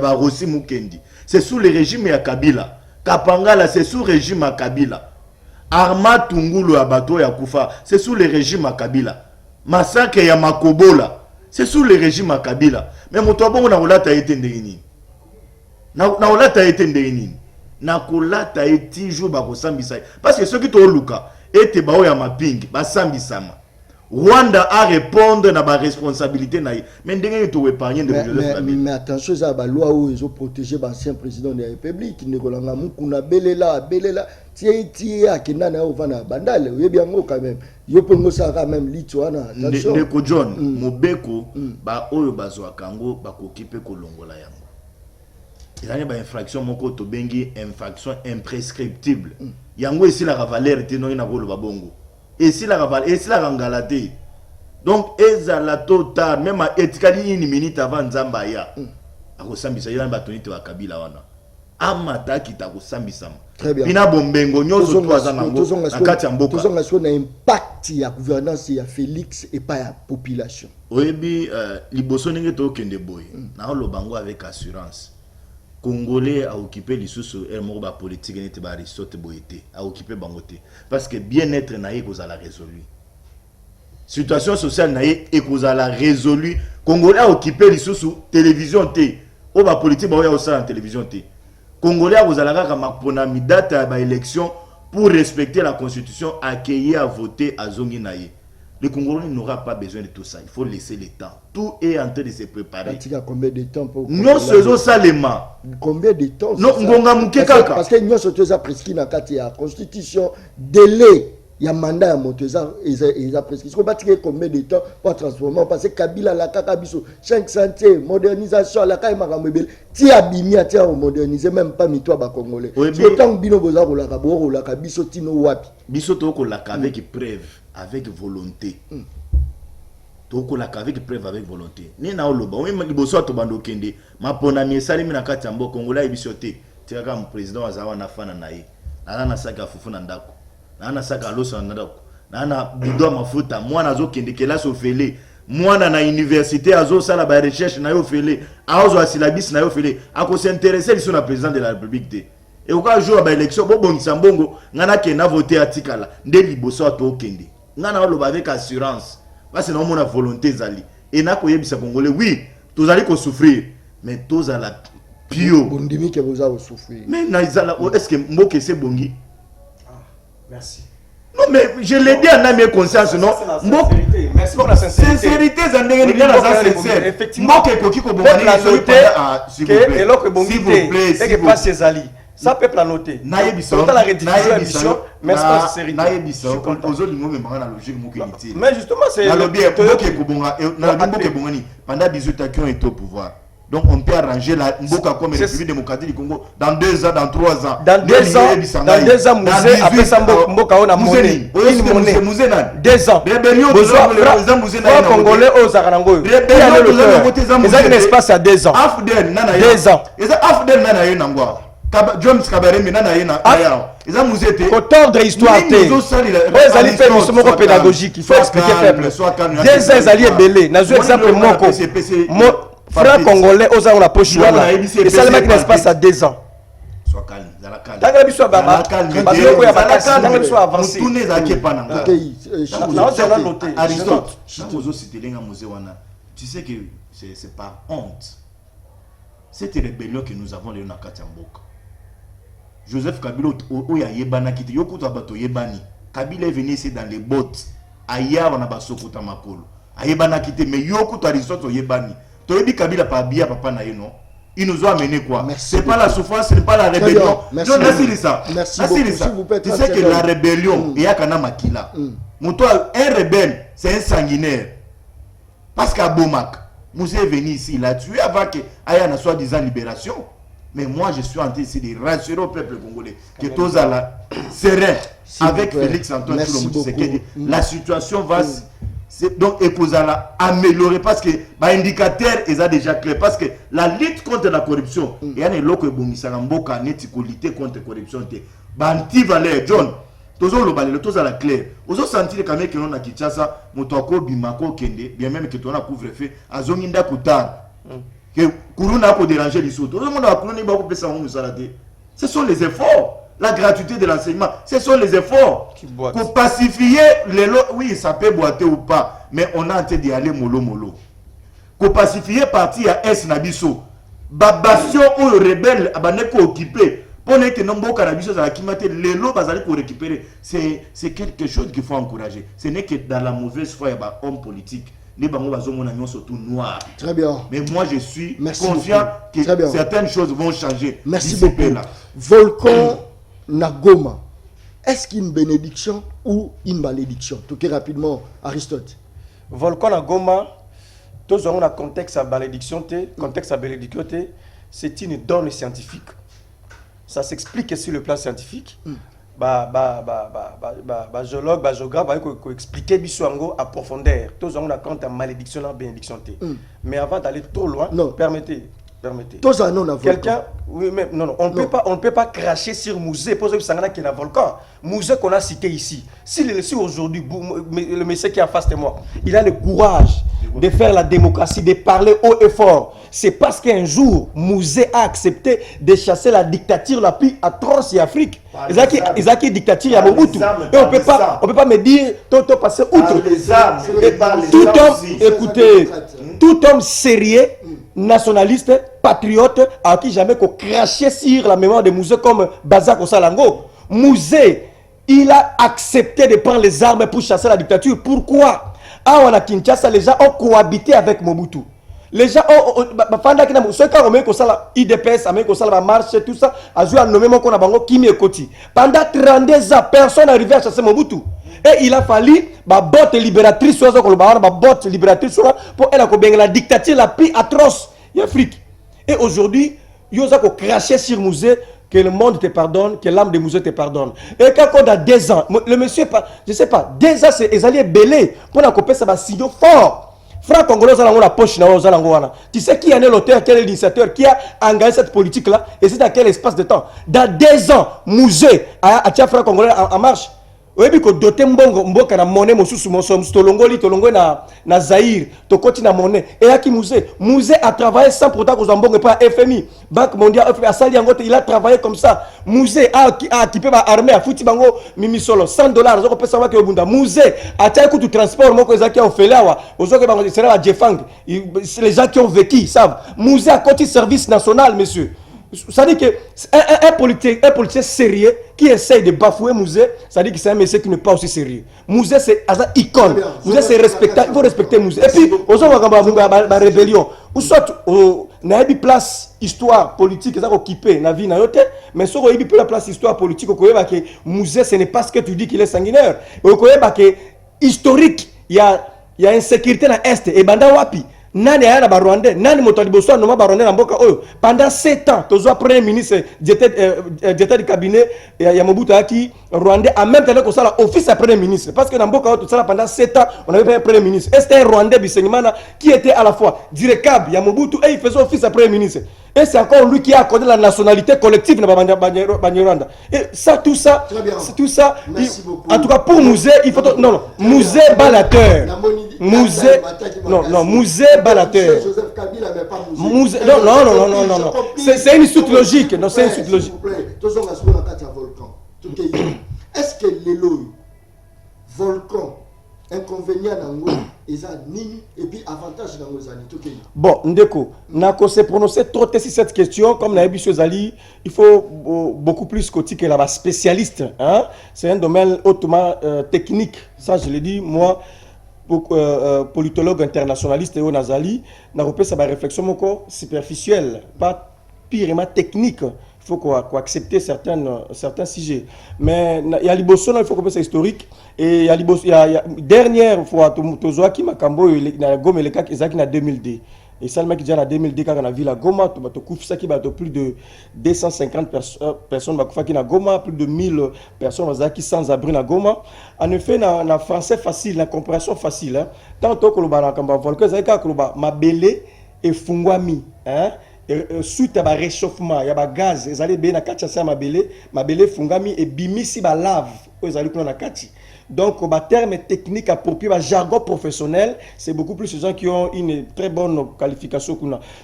ba Rossi Mukendi. C'est sous le régime ya Kabila. Kapangala c'est sous régime ya Kabila. Arma Tungulu ya bato ya Kufa, c'est sous le régime ya Kabila. Massacre ya Makobola, c'est sous le régime ya Kabila. Mais moto bongo na olata été nini. Na olata été nini. Na kolata été jour ba kosambisa. Parce que ceux qui to luka ete bao ya maping ba sambisama. Rwanda a répondre na ba responsabilité na mais ndenge to épargner de Joseph Kabila. Mais attention ça ba loi où ils ont protégé l'ancien président de la République ne kolanga mukuna belela tie akina na ovana bandale yebi yango quand même yo pongo ça quand même litwana attention Ndeko John Mobeko ba oyo bazwa kango ba kokipe kolongola yango. Il y a une infraction moko to bengi infraction imprescriptible. Yango ici la valeur te no ina ko loba bongo. Et si la ravale, et si la rangalate. Donc, ezala total, même à etikali une minute avant Zambaya. Akosambisa yana batonite wa Kabila wana. Amata kita kosambisa. Très bien. Bina bombengo nyozo toza nango na kati ya mboka. Tozonga so na impact ya gouvernance ya Félix et pas ya population. Oyebi liboso ndenge to kende boy. Na lobango avec assurance. Congolais a occupé les sous ba politique n'était pas Aristote Boyete a occupé bangote parce que bien-être naïe cause à la résolu situation sociale naïe et cause à la résolu Congolais a occupé les sous télévision T au ba politique ba au sein en télévision T Congolais a cause à la rakama mi date à ba élection pour respecter la constitution accueillir à voter à zongi naïe. Le Congolais n'aura pas besoin de tout ça. Il faut laisser le temps. Tout est en train de se préparer. Il y a combien de temps pour... Non, c'est ça les mains. Combien de temps? Non, parce que nous sommes prescrits dans la constitution, délai. Il y a un mandat à monter, ils ont prescrit. Il faut dire combien de temps pour transformer. Parce que Kabila, la Kakabiso, 5 santé, modernisation, la Kaimaramebel, tu as bimia, tu as modernisé, même pas mis toi, Congolais. Autant que Bino Boza, ou la Kaboro, ou la Kabiso, Tino Wapi. Biso Toko la avec preuve, avec volonté. Toko la avec preuve, avec volonté. Ni na oloba, oui, mais Boso to bando kende. Ma pona mi sali mina katambo Congolais bisoté. Tu as comme président Azawa na fana nae. Na saka fufu na ndako. Na saka loso na ndako. Na bido mafuta, mwana zo kende kela so fele. Mwana na université azo sala ba recherche na yo fele. Azo asilabis na yo fele. Ako s'intéresser sur la président de la République. Et au cas où la élection, bon sambongo, ngana kena voter atikala, nde liboso to kende. Ngana lo avec assurance. Parce que non mon volonté zali. Et na ko yebisa Congolais, oui, tous allez ko souffrir, mais tous à la pio. Bondimi que vous avez souffrir. Mais na izala, est-ce que mboke c'est bongi? Merci. Non mais je l'ai dit en âme conscience, non. Merci pour la sincérité. Sincérité zandenge ni na sincère. Effectivement. Mboke koki ko bongani s'il vous plaît. Et que pas ses alliés. Ça peut la noter. Mais justement, c'est pendant 18 ans qui ont été au pouvoir. Donc on peut arranger la Mboka comme République démocratique du Congo dans 2 ans, dans 3 ans. Dans 2 ans, Mouzé, après ça, Mboka on a monnaie. 2 ans. Congolais aux Zarango. Il y a un espace à 2 ans. 2 ans. James Kabaré maintenant yena aya eza muzete ko tordre histoire té les alliés fait mission pédagogique il faut expliquer peuple 2 ans alliés belé na zo exemple moko frère congolais aux on a pas choix et ça le mec n'est pas à 2 ans soit calme zala calme tanga biso baba parce que ko ya bakasi tanga biso avancer tout n'est aké pas nanga na noter Aristote ozo citelenga musée wana tu sais que c'est par honte cette rébellion que nous avons le na Katiamboka. Joseph Kabila oya yebana kiti yokuta bato yebani Kabila est venu ici dans les bottes aya wana basokota makolo ayebana kiti mais yokuta Aristote yebani to yebi Kabila pa bia papa na yeno ils nous ont amené quoi? C'est pas la souffrance, c'est pas la rébellion. Merci. Non, merci ça. Merci beaucoup. Tu sais que la rébellion il y a kana makila. Un rebelle c'est un sanguinaire parce qu'à Bomak Moussé est venu ici, il a tué avant que Aya na soi-disant libération. Mais moi, je suis en train ici de rassurer au peuple congolais que tous à la serein avec Félix Antoine Tshisekedi. La situation va donc améliorer parce que l'indicateur est déjà clair. Parce que la lutte contre la corruption, il y a des gens qui ont lutter contre la corruption. anti-valeur John toujours le balai tous à la claire aux sentir quand même que l'on a Kinshasa motoko bimako kende bien même que toi na couvre-feu azonginda kutar que kuruna ko déranger les autres tout le monde a kuruna ba ko pesa on salade ce sont les efforts la gratuité de l'enseignement ce sont les efforts pour pacifier les oui ça peut boiter ou pas mais on a en train d'y aller mollo pour pacifier parti à S nabiso babastion ou rebelle abane ko occupé pour que nombo cannabis à la kimate les lots bazali pour récupérer c'est quelque chose qu'il faut encourager ce n'est que dans la mauvaise foi il y a homme politique les bango bazomona nyonso tout noir très bien mais moi je suis merci confiant beaucoup. Que certaines choses vont changer merci beaucoup là. Volcan Nagoma est-ce qu'une bénédiction ou une malédiction tout rapidement Aristote Volcan Nagoma tous avons un contexte à malédiction c'est une donne scientifique. Ça s'explique sur le plan scientifique. Géologue, géographe, va expliquer biso à profondeur. Tous on a compte à malédiction et bénédiction. Mais avant d'aller trop loin, permettez. Tous en ont quelqu'un, oui, mais non, on ne peut pas cracher sur Mouzé pour que ça qui est un volcan. Mouzé qu'on a cité ici. S'il est ici aujourd'hui, le monsieur qui est en face de moi, il a le courage de faire la démocratie, de parler haut et fort. C'est parce qu'un jour, Mouzé a accepté de chasser la dictature la plus atroce en Afrique. Ils ont qui dictature, il y a Mobutu. Et on peut pas me dire, tout passer outre. Tout homme, écoutez, tout homme sérieux, nationaliste, patriote, à qui jamais qu'on crachait sur la mémoire de Mouzé comme Bazak Osalango. Mouzé, il a accepté de prendre les armes pour chasser la dictature. Pourquoi? Ah, on a Kinshasa, les gens ont cohabité avec Mobutu. Les gens ont pendant que ceux qui ont mis ça IDPS, la marche, tout ça, a joué à nommer mon Bango Kimi et Koti. Pendant 32 ans, personne n'arrivait à chasser Mobutu. Et il a fallu botte libératrice pour elle la dictature la plus atroce en Afrique. Et aujourd'hui, il y a craché sur Mouzé, que le monde te pardonne, que l'âme de Mouzé te pardonne. Et quand on a 2 ans, le monsieur, je ne sais pas, 2 ans, c'est alliés belés pour couper ça, signaux fort. Frère Congolais, la poche, tu sais qui est l'auteur, quel est l'initiateur, qui a engagé cette politique-là, et c'est dans quel espace de temps. Dans 2 ans, Mouzé a tiré Frère Congolais en marche. Oui, parce que doté mboka na monnaie mosusu mosom tolongoli na Zaïre to koti na monnaie et aki Mouzé a travaillé sans pourtant que Zambongo pas FMI Banque mondiale il a travaillé comme ça. Mouzé a équipé ma armée a fouti bango mimi solo $100 zoko pesa wake obunda. Mouzé a tia coup de transport moko ezaki a ofelawa ozoke bango sera la Jefang les gens qui ont vécu savent. Mouzé a côté service national monsieur. Ça dit que un politicien sérieux qui essaye de bafouer Mouzé, ça dit que c'est un monsieur qui n'est pas aussi sérieux. Mouzé c'est un icône. Mouzé c'est respectable. Il faut respecter Mouzé. Et puis, aux gens la rébellion. Ou soit, na une place histoire politique, ça occupé na vie na yote, mais sur une place histoire politique, on connaît que Mouzé ce n'est pas ce que tu dis qu'il est sanguinaire. On connaît que historique, il y a insécurité dans l'Est et banda wapi. Nani ayana ba Rwandais, nani moto liboso no ba Rwandais na mboka oyo. Pendant 7 ans, tozo premier ministre directeur du cabinet ya Mobutu aki Rwandais en même temps que ça office à premier ministre parce que dans mboka oyo tout ça pendant 7 ans, on avait un premier ministre. Et c'était un Rwandais Bisengimana qui était à la fois directeur ya Mobutu et il faisait office à premier ministre. Et c'est encore lui qui a accordé la nationalité collective na Banyarwanda. Et ça tout ça, c'est tout ça. En tout cas pour Mouzé, il faut non Mouzé balateur. Mouzé Mouzé balateur. Mouzé non. C'est une suite logique. Non, c'est une suite logique. Est-ce que l'élo volcan inconvénient nango eza nini et puis avantage nango zali to kei. Bon ndeko nako se prononcer trop sur cette question comme na Ebisio Zali il faut beaucoup plus que la spécialiste hein c'est un domaine hautement technique ça je le dis moi politologue internationaliste et au Nazali na repère sa réflexion moko superficielle pas purement technique. Il faut qu'on accepte certains sujets. Mais il y a liboso, il faut qu'on fasse historique. Et il y a dernière fois, Tozoa qui m'a cambo, il y a Goma et le cas qui est en 2002. Et ça, le mec qui est en 2002, quand on a vu la Goma, qui a plus de 250 personnes qui na Goma, plus de 1000 personnes qui sans abri na Goma. En effet, dans le français facile, la compréhension facile. Tant que le volcan, ma belé et fungwami. suite à réchauffement, il y a gaz, ils allaient bien na kati ya mabele fungami et bimisi ba lave, ils allaient kuna na kati. Donc, au terme technique approprié, jargon professionnel, c'est beaucoup plus les gens qui ont une très bonne qualification.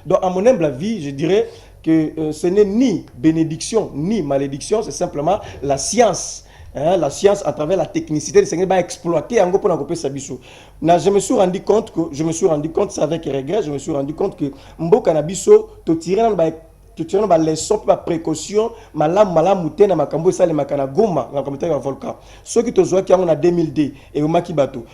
Donc, à mon humble avis, je dirais que ce n'est ni bénédiction ni malédiction, c'est simplement la science. Hein, la science à travers la technicité, c'est va exploiter en gros pour couper sa biso. Je me suis rendu compte c'est avec regret, je me suis rendu compte que mboka na biso to tirer dans les leçons la précaution malam mutena makambo ça les makana goma na comité ya volcan ceux qui tozoa qui en 2002 et au makibato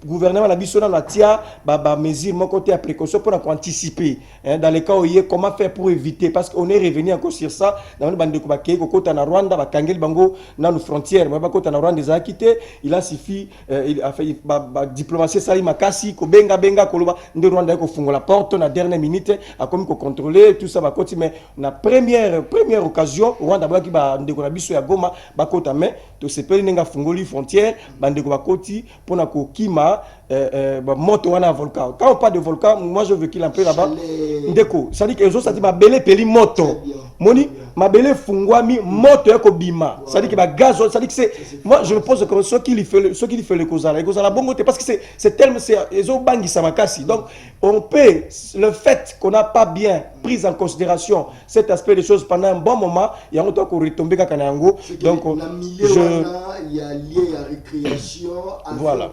gouvernement la biso na tia ba mesure mon côté à précaution pour anticiper dans les cas où il y a comment faire pour éviter parce qu'on est revenu encore sur ça dans le bande ko ba kei ko kota na Rwanda ba kangeli bango na nos frontières ba kota na Rwanda za quitté il a suffi il a fait ba diplomatie sali makasi ko benga koloba nde Rwanda ko fungola porte na dernière minute a comme ko contrôler tout ça ba koti mais na première occasion Rwanda ba ki ba ndeko na biso ya Goma ba kota mais to sepeli nenga fungoli frontière ba ndeko ba koti pona ko kima moto wana volcan. Quand on parle de volcan, moi je veux qu'il en peu là-bas. Ndeko, ça dit que les autres ça dit ma belle peli moto. Moni ma belle fungwami moto yako bima. Ça dit que ba gaz, ça dit que c'est moi je me pose comme ceux qui lui fait le kozala. Kozala bongo parce que c'est tellement c'est les autres bangi samakasi. Donc on peut le fait qu'on n'a pas bien pris en considération cet aspect des choses pendant un bon moment, il y a un temps qu'on retombe quand yango. Donc il y a lié à récréation, à voilà.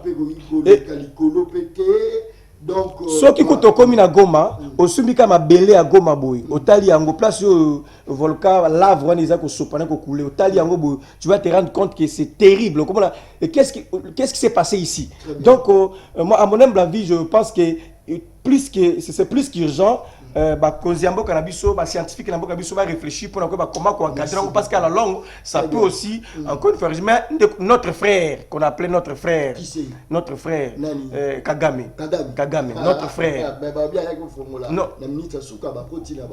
Donc ce qui coûte comme na Goma, au sumika ma belé à Goma boy, au tali yango place volcan lave wana izako sopana ko couler, au tali yango boy, tu vas te rendre compte que c'est terrible. Comment et qu'est-ce qui s'est passé ici? Donc moi à mon humble avis, je pense que c'est plus qu'urgent. Koziambo Kanabiso, scientifique Nambo Biso va réfléchir pour comment encadrer parce qu'à la longue, ça peut aussi, encore une fois, mais notre frère, qu'on appelait notre frère, notre frère, Kagame, notre frère. Non,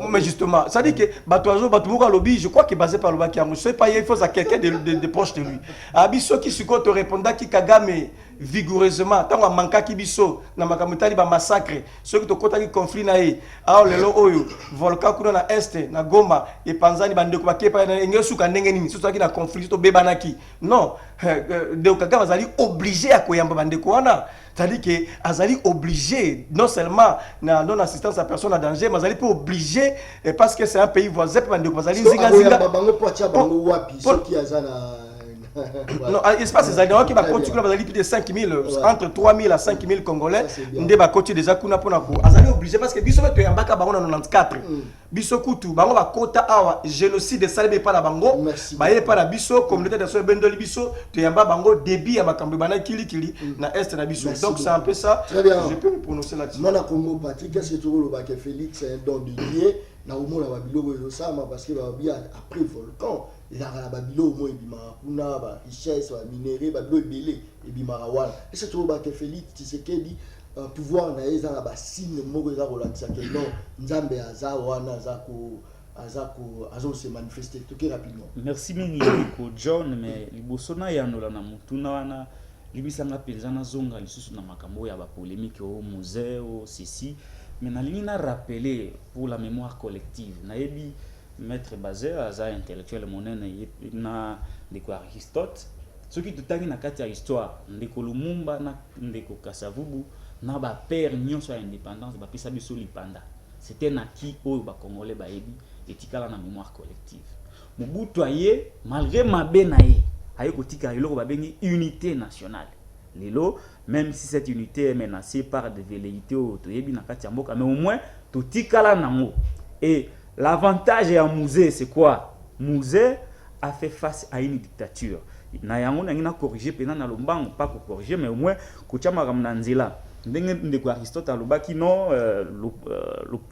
mais justement, ça dit que Batoazo, Batoumoura Lobby, je crois qu'il est basé par le Bakiamou, ce n'est pas il faut à quelqu'un de proche de lui. Abiso qui se compte répondant qui Kagame vigoureusement, tant qu'on manque qui biso, na makamutali ba massacre, ceux qui te kota qui conflit na e, ah lelo oyo, volcan kuna na est, na Goma, et Panzani bande ko bakepa na ngesu ka ndenge nini, surtout qui na conflit to bebanaki. Non, de Kagame azali obligé à koyamba bande ko wana. C'est-à-dire que azali obligé non seulement na non assistance à personne en danger, mais azali pas obligé parce que c'est un pays voisin bande ko azali zinga bango poacha bango wapi soki azana. Voilà. Non, espace des agents qui va continuer à plus de 5 000, entre 3 000 à 5 000 Congolais, ndé va continuer déjà kuna pona ko. Azali obligé parce que biso to yambaka bango na 94. Biso kutu bango ba kota awa génocide salé pas la bango. Ba yé pas la biso communauté de so bendoli biso to yamba bango débit ya makambo bana kili na est na biso. Donc c'est un peu ça. Je peux me prononcer là-dessus. Mona Congo Patrick, qu'est-ce que tu veux le Félix c'est un don de Dieu. Na omona ba biloko yo sama parce que ba bien après volcan la babilo mo ebima kuna ba richesse ba minéraux ba bilo ebele ebima wana ese to ba ke Félix Tshisekedi pouvoir na eza na ba signe moko eza kolakisa ke non nzambe aza wana azo se manifester tout rapidement. Merci mingi ko John mais liboso na yanola na mutuna wana libisanga penza na zonga lisusu na makambo ya ba polémique au musée au sisi mais nalingi na rappeler pour la mémoire collective na yebi maître Bazé aza intellectuel monene na ndeko Aristote soki tutangi na kati ya histoire ndeko Lumumba na ndeko Kasavubu na ba père nyonso ya indépendance ba pesa biso lipanda c'était na ki oyo ba congolais ba yebi etikala na mémoire collective Mobutu aye malgré mabe na ye aye kotika eloko ba bengi unité nationale lelo même si cette unité est menacée par des velléités au toyebi na kati ya mboka mais au moins totikala nango. Et l'avantage à Musée, c'est quoi? Musée a fait face à une dictature. Nayango n'a corrigé, pendant l'ombango, pas pour corriger, mais au moins, Kouchama Ramnanzila. Ndeko Aristote alobaki non,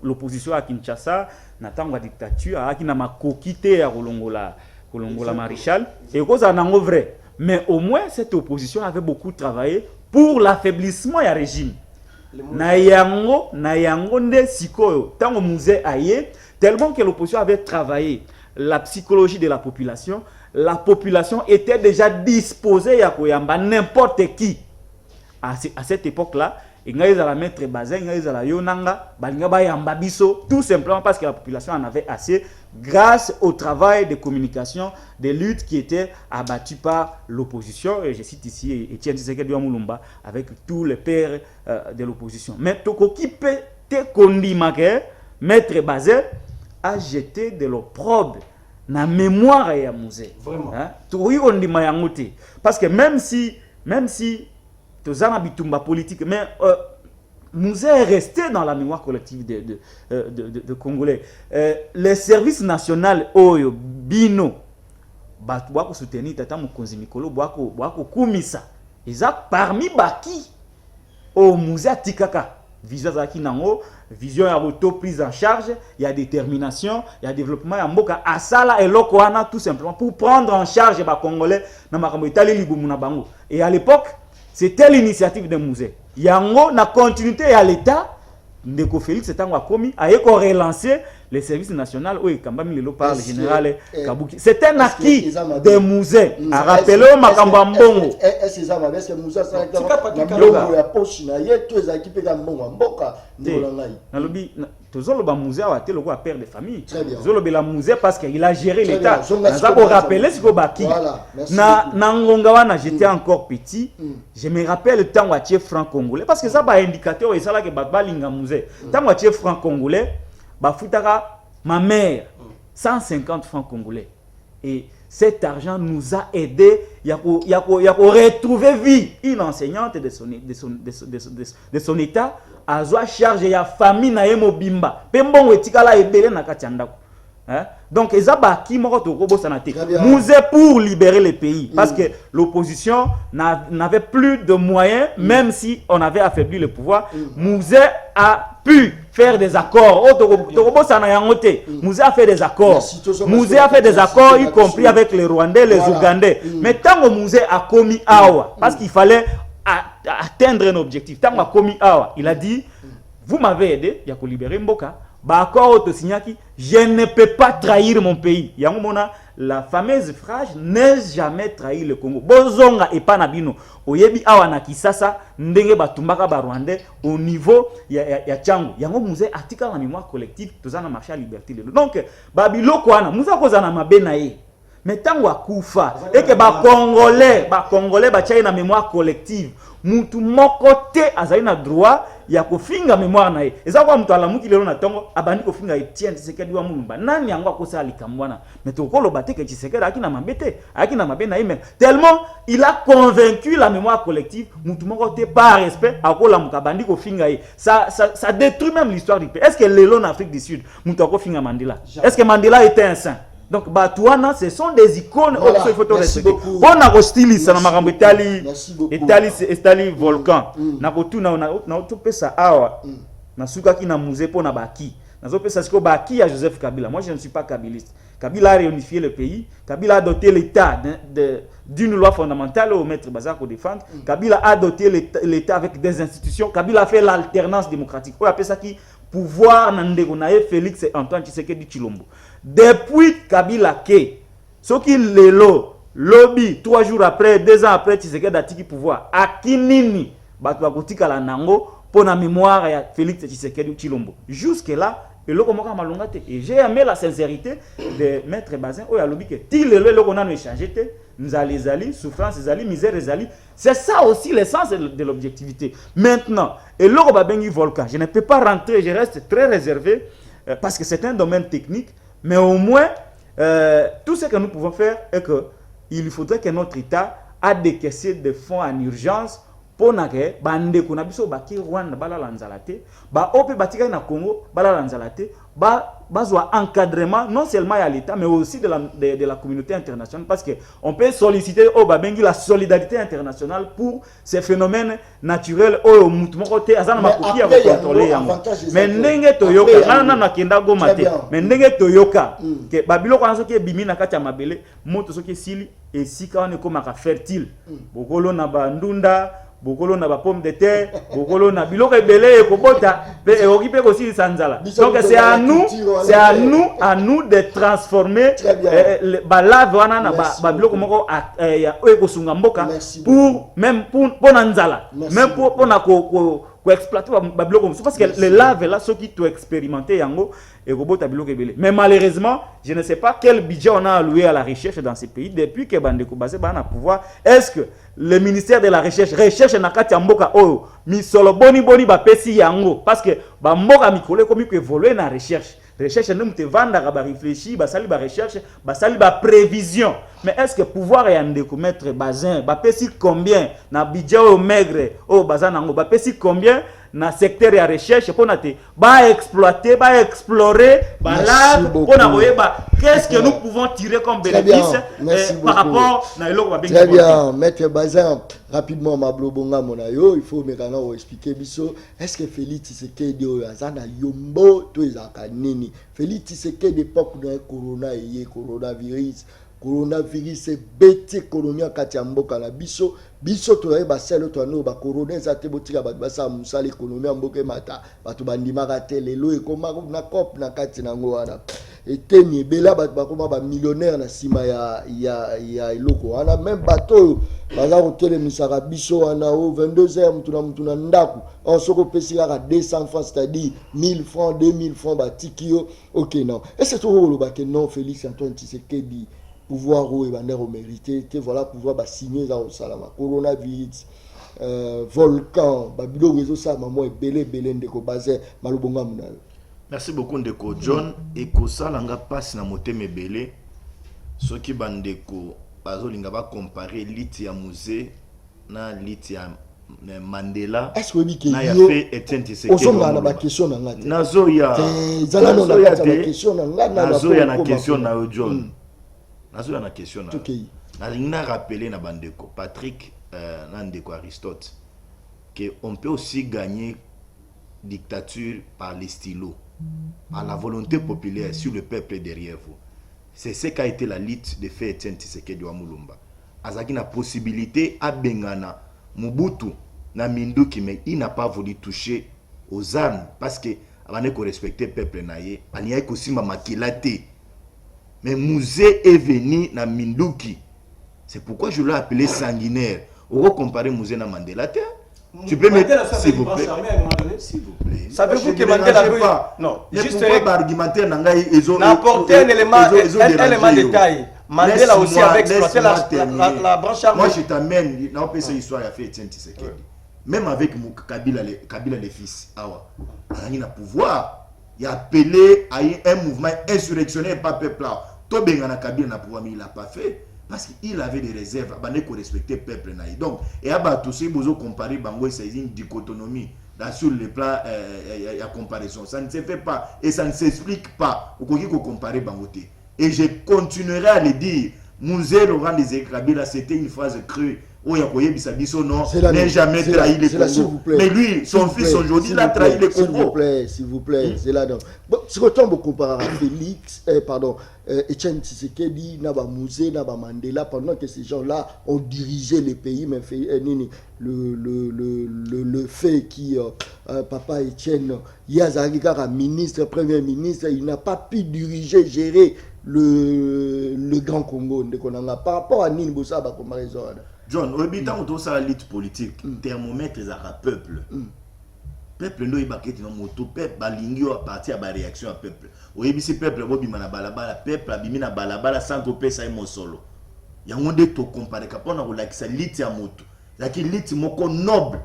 l'opposition à Kinshasa n'attend la dictature, à qui n'a ma coquité à Kolongola Maréchal, et cause en ango vrai. Mais au moins, cette opposition avait beaucoup travaillé pour l'affaiblissement du régime. Nayango nde sikoyo tango musée aye tellement que l'opposition avait travaillé la psychologie de la population était déjà disposée à koyamba n'importe qui à cette époque là et ngai za la maître bazin ngai za la yonanga balinga ba yamba biso tout simplement parce que la population en avait assez grâce au travail de communication des luttes qui étaient abattues par l'opposition, et je cite ici Etienne Tshisekedi Mulumba avec tous les pères de l'opposition. Mais tokoki peut te kondima ke maître bazin a jeté de l'opprobre na mémoire ya musée. Vraiment. Hein? Parce que même si tozana bitumba politique, mais musée est resté dans la mémoire collective de Congolais. Les services nationaux oyo bino batu bako soutenir tata mukonzi mikolo bako kumisa. Ils parmi baki au musée tikaka. Vision zaki nango, vision ya auto prise en charge, il y a détermination, il y a développement ya mboka asala eloko wana tout simplement pour prendre en charge ba congolais na makambo itali libumu na bango. Et à l'époque, c'était l'initiative de musée. Yango na continuité à l'état Ndeko Félix Tango a commis a relancer les services nationaux où Kambami Lelo par le général Kabuki. C'est un acquis des musées. A rappeler Makamba Mbongo. Est-ce que ça va que musée ça na ya poche na ye tous les équipes ga mbongo mboka ndolanga. Na lobi tozolo ba musée a été le roi père de famille. Tozolo be la musée parce qu'il a géré l'état. Ça pour rappeler ce que baki. Na ngonga wana j'étais encore petit. Je me rappelle le temps où a franc congolais parce que ça ba indicateur et ça là que ba linga musée. Tant où a franc congolais Bafutara, ma mère, 150 francs congolais. Et cet argent nous a aidé à retrouver vie. Une enseignante de son état a charge ya famille na yemo bimba. Pembongo etikala ebele na katiandako. Donc, musée pour libérer le pays. Parce que l'opposition n'avait plus de moyens, même si on avait affaibli le pouvoir. Musée a pu faire des accords. Musée a fait des accords. Musée a fait des accords, y compris avec les Rwandais, les Ougandais. Mais tant que Musée a commis Awa, parce qu'il fallait atteindre un objectif, tant qu'il a commis Awa, il a dit, vous m'avez aidé, il y a libérer Mboka. Je ne peux pas trahir mon pays. La fameuse phrase n'est jamais trahi le Congo. Bozonga et panabino. Oyebi awana kisasa ndenge batumbaka ba Rwandais au niveau ya Tchango. Yango musée atika la mémoire collective tozana marché à liberté. Donc babilo kwana musa kozana mabena ye. Mais tango akufa et que ba congolais ba tchaina mémoire collective. Mutu mokote azali na droit ya kofinga mémoire na ye. Eza kwa mutu alamuki lelo na tongo abandi kofinga Etienne Tshisekedi wa Mulumba. Nani yango akosa likambwana? Mais tokolo bateke Tshisekedi akina mabete, akina mabena ye tellement il a convaincu la mémoire collective, mutu mokote par respect akola mukabandi kofinga ye. Ça détruit même l'histoire du pays. Est-ce que lelo en Afrique du Sud mutu akofinga Mandela? Est-ce que Mandela était un saint? Donc, Batouana, ce sont des icônes. Voilà, il faut respecter. On a hostile, ça n'a pas Italie volcan. Na kotu na autopé ça awa. Na suka ki na musée pour na baki. Na zope ça ko baki à Joseph Kabila. Moi je ne suis pas kabiliste. Kabila a réunifié le pays. Kabila a doté l'État d'une loi fondamentale au maître Bazar pour défendre. Kabila a doté l'État avec des institutions. Kabila a fait l'alternance démocratique. On appelle ça qui pouvoir Nandegonaye Félix et Antoine Tshisekedi Tshilombo. Depuis Kabila Ke, ce qui est lobby 3 jours après, 2 ans après Tshisekedi a tiki pouvoir. Akinini Batwakotika la Nango pour la mémoire de Félix Tshisekedi Tshilombo. Jusque là, et j'ai aimé la sincérité de Maître Bazin. Oh, il y a lobby que il est là qu'on a échangé. Nous allons souffrance, misère, c'est ça aussi l'essence de l'objectivité. Maintenant, et l'eau Babengi Volcan, je ne peux pas rentrer, je reste très réservé parce que c'est un domaine technique, mais au moins, tout ce que nous pouvons faire est qu'il faudrait que notre État a décaissé des fonds en urgence pour que bande kuna biso baki Rwanda balala nzalate ba ope batika na Congo balala nzalate bazwa encadrement non seulement à l'État mais aussi de la communauté internationale parce que on peut solliciter au babengi la solidarité internationale pour ces phénomènes naturels au mutumo côté azana makoki ya contrôler yango mais ndenge toyoka na kenda go mate mais ndenge toyoka que babilo kwa soki bimi na kati ya mabele moto soki sili et sika on komaka fertile bokolo na bandunda bokolo na ba pomme de terre bokolo na biloko ebele ekobota pe okipe ko sili sanzala. Donc c'est à nous de transformer ba lave wana na ba biloko moko ya ekosunga mboka pour même pour na nzala même pour na ko exploiter ba biloko parce que les laves là ceux qui to expérimenter yango et robot ta biloko ebele. Mais malheureusement, je ne sais pas quel budget on a alloué à la recherche dans ces pays depuis que bandeko basé bana pouvoir. Est-ce que le ministère de la recherche na kati ya mboka oyo misolo boni ba pesi yango parce que ba mboka mikolo comme ko évoluer na recherche ne te vendre ba réfléchir ba sali ba recherche ba sali ba prévision. Mais est-ce que pouvoir yande ko mettre bazin ba pesi combien na budget au maigre au bazan nango ba pesi combien na secteur ya recherche pour te ba exploiter ba explorer ba là pour na ba qu'est-ce que nous pouvons tirer comme bénéfice par rapport na eloko ba bengi. Très bien, maître Bazin, rapidement mablobonga monayo, il faut maintenant expliquer biso est-ce que Félix Tshisekedi azana yombo to ezaka nini? Félix Tshisekedi époque de coronavirus est bête économie kati ya mboka na biso to ba selo to no ba corona za te botika ba sa musala économie mboka mata batu bandimaka te lelo ekoma na cop na kati na ngwana eteni bela ba koma ba millionnaire na sima ya eloko ana même bateau baza ko telemisaka biso wana o 22h mutu na ndaku on soko pesika ka 200 francs c'est-à-dire 1000 francs 2000 francs ba tikio. OK non et c'est tout le ba que non Félix Antoine Tshisekedi pouvoir ou bandero mérité que voilà pouvoir ba signer za au salama coronavirus volcan babilo réseau ça maman et belé ndeko basé malobonga munayo. Merci beaucoup ndeko John et ko salanga passe na moteme belé soki bandeko bazolinga ba comparer lit ya musée na lit ya Mandela. Est-ce que oui na ya fait Etienne Tshisekedi on a question na ngati nazo ya question na ngati nazo ya na question na John nazo ya na question na okay. Na rappeler na bandeko Patrick na ndeko Aristote que on peut aussi gagner dictature par les stylos, par la volonté populaire sur le peuple derrière vous. C'est ce qu'a été la lutte de fait Etienne Tshisekedi wa Mulumba. Azaki na possibilité à bengana Mobutu na Minduki, mais il n'a pas voulu toucher aux armes parce que avant qu'on respectait le peuple naïe, il y a aussi ma makilate. Mais Mouzé est venu na Minduki. C'est pourquoi je l'ai appelé sanguinaire. On va comparer Mouzé na Mandela. Tu peux mettre, s'il vous plaît. S'il vous plaît. Savez-vous que Mandela pas. Non, juste argumentaire n'apporter un élément détail. Mandela aussi avait exploité la branche armée. Moi je t'amène dans cette histoire a fait Etienne Tshisekedi. Même avec Kabila les fils, il a pouvoir. Il a appelé à un mouvement insurrectionnel par peuple là. Tout bien na Kabila n'a pouvoir, mais il l'a pas fait parce qu'il avait des réserves. Il faut respecter le peuple naï. Donc et à tous ces besoins comparer Bango c'est une dichotomie là sur le plan la comparaison. Ça ne se fait pas et ça ne s'explique pas. Au côté qu'on compare Bangote. Et je continuerai à le dire. Mouzé Laurent des Kabila, c'était une phrase crue. Oh, il y a Bisabiso, non, n'a jamais trahi les Congo. Mais lui, son fils aujourd'hui, il a trahi les Congo. S'il vous plaît, c'est là. Bon, si on tombe comparé à Félix, Etienne Tshisekedi, Naba Mouzé, Naba Mandela, pendant que ces gens-là ont dirigé les pays, mais le fait qui, papa Etienne, Yazari Kara, ministre, premier ministre, il n'a pas pu diriger, gérer le Grand Congo. Par rapport à Nini Bossa, par comparaison. John, au habitant autour de la lutte politique, thermomètre est à peuple. Peuple no ibaketi no moto peuple balingi à partir à la réaction à peuple. Au habitant peuple bobi mana balabala peuple abimi na balabala sans que ça ait solo. Il y a un monde to comparer kapona ko lakisa lutte ya moto. Zaki lutte moko noble.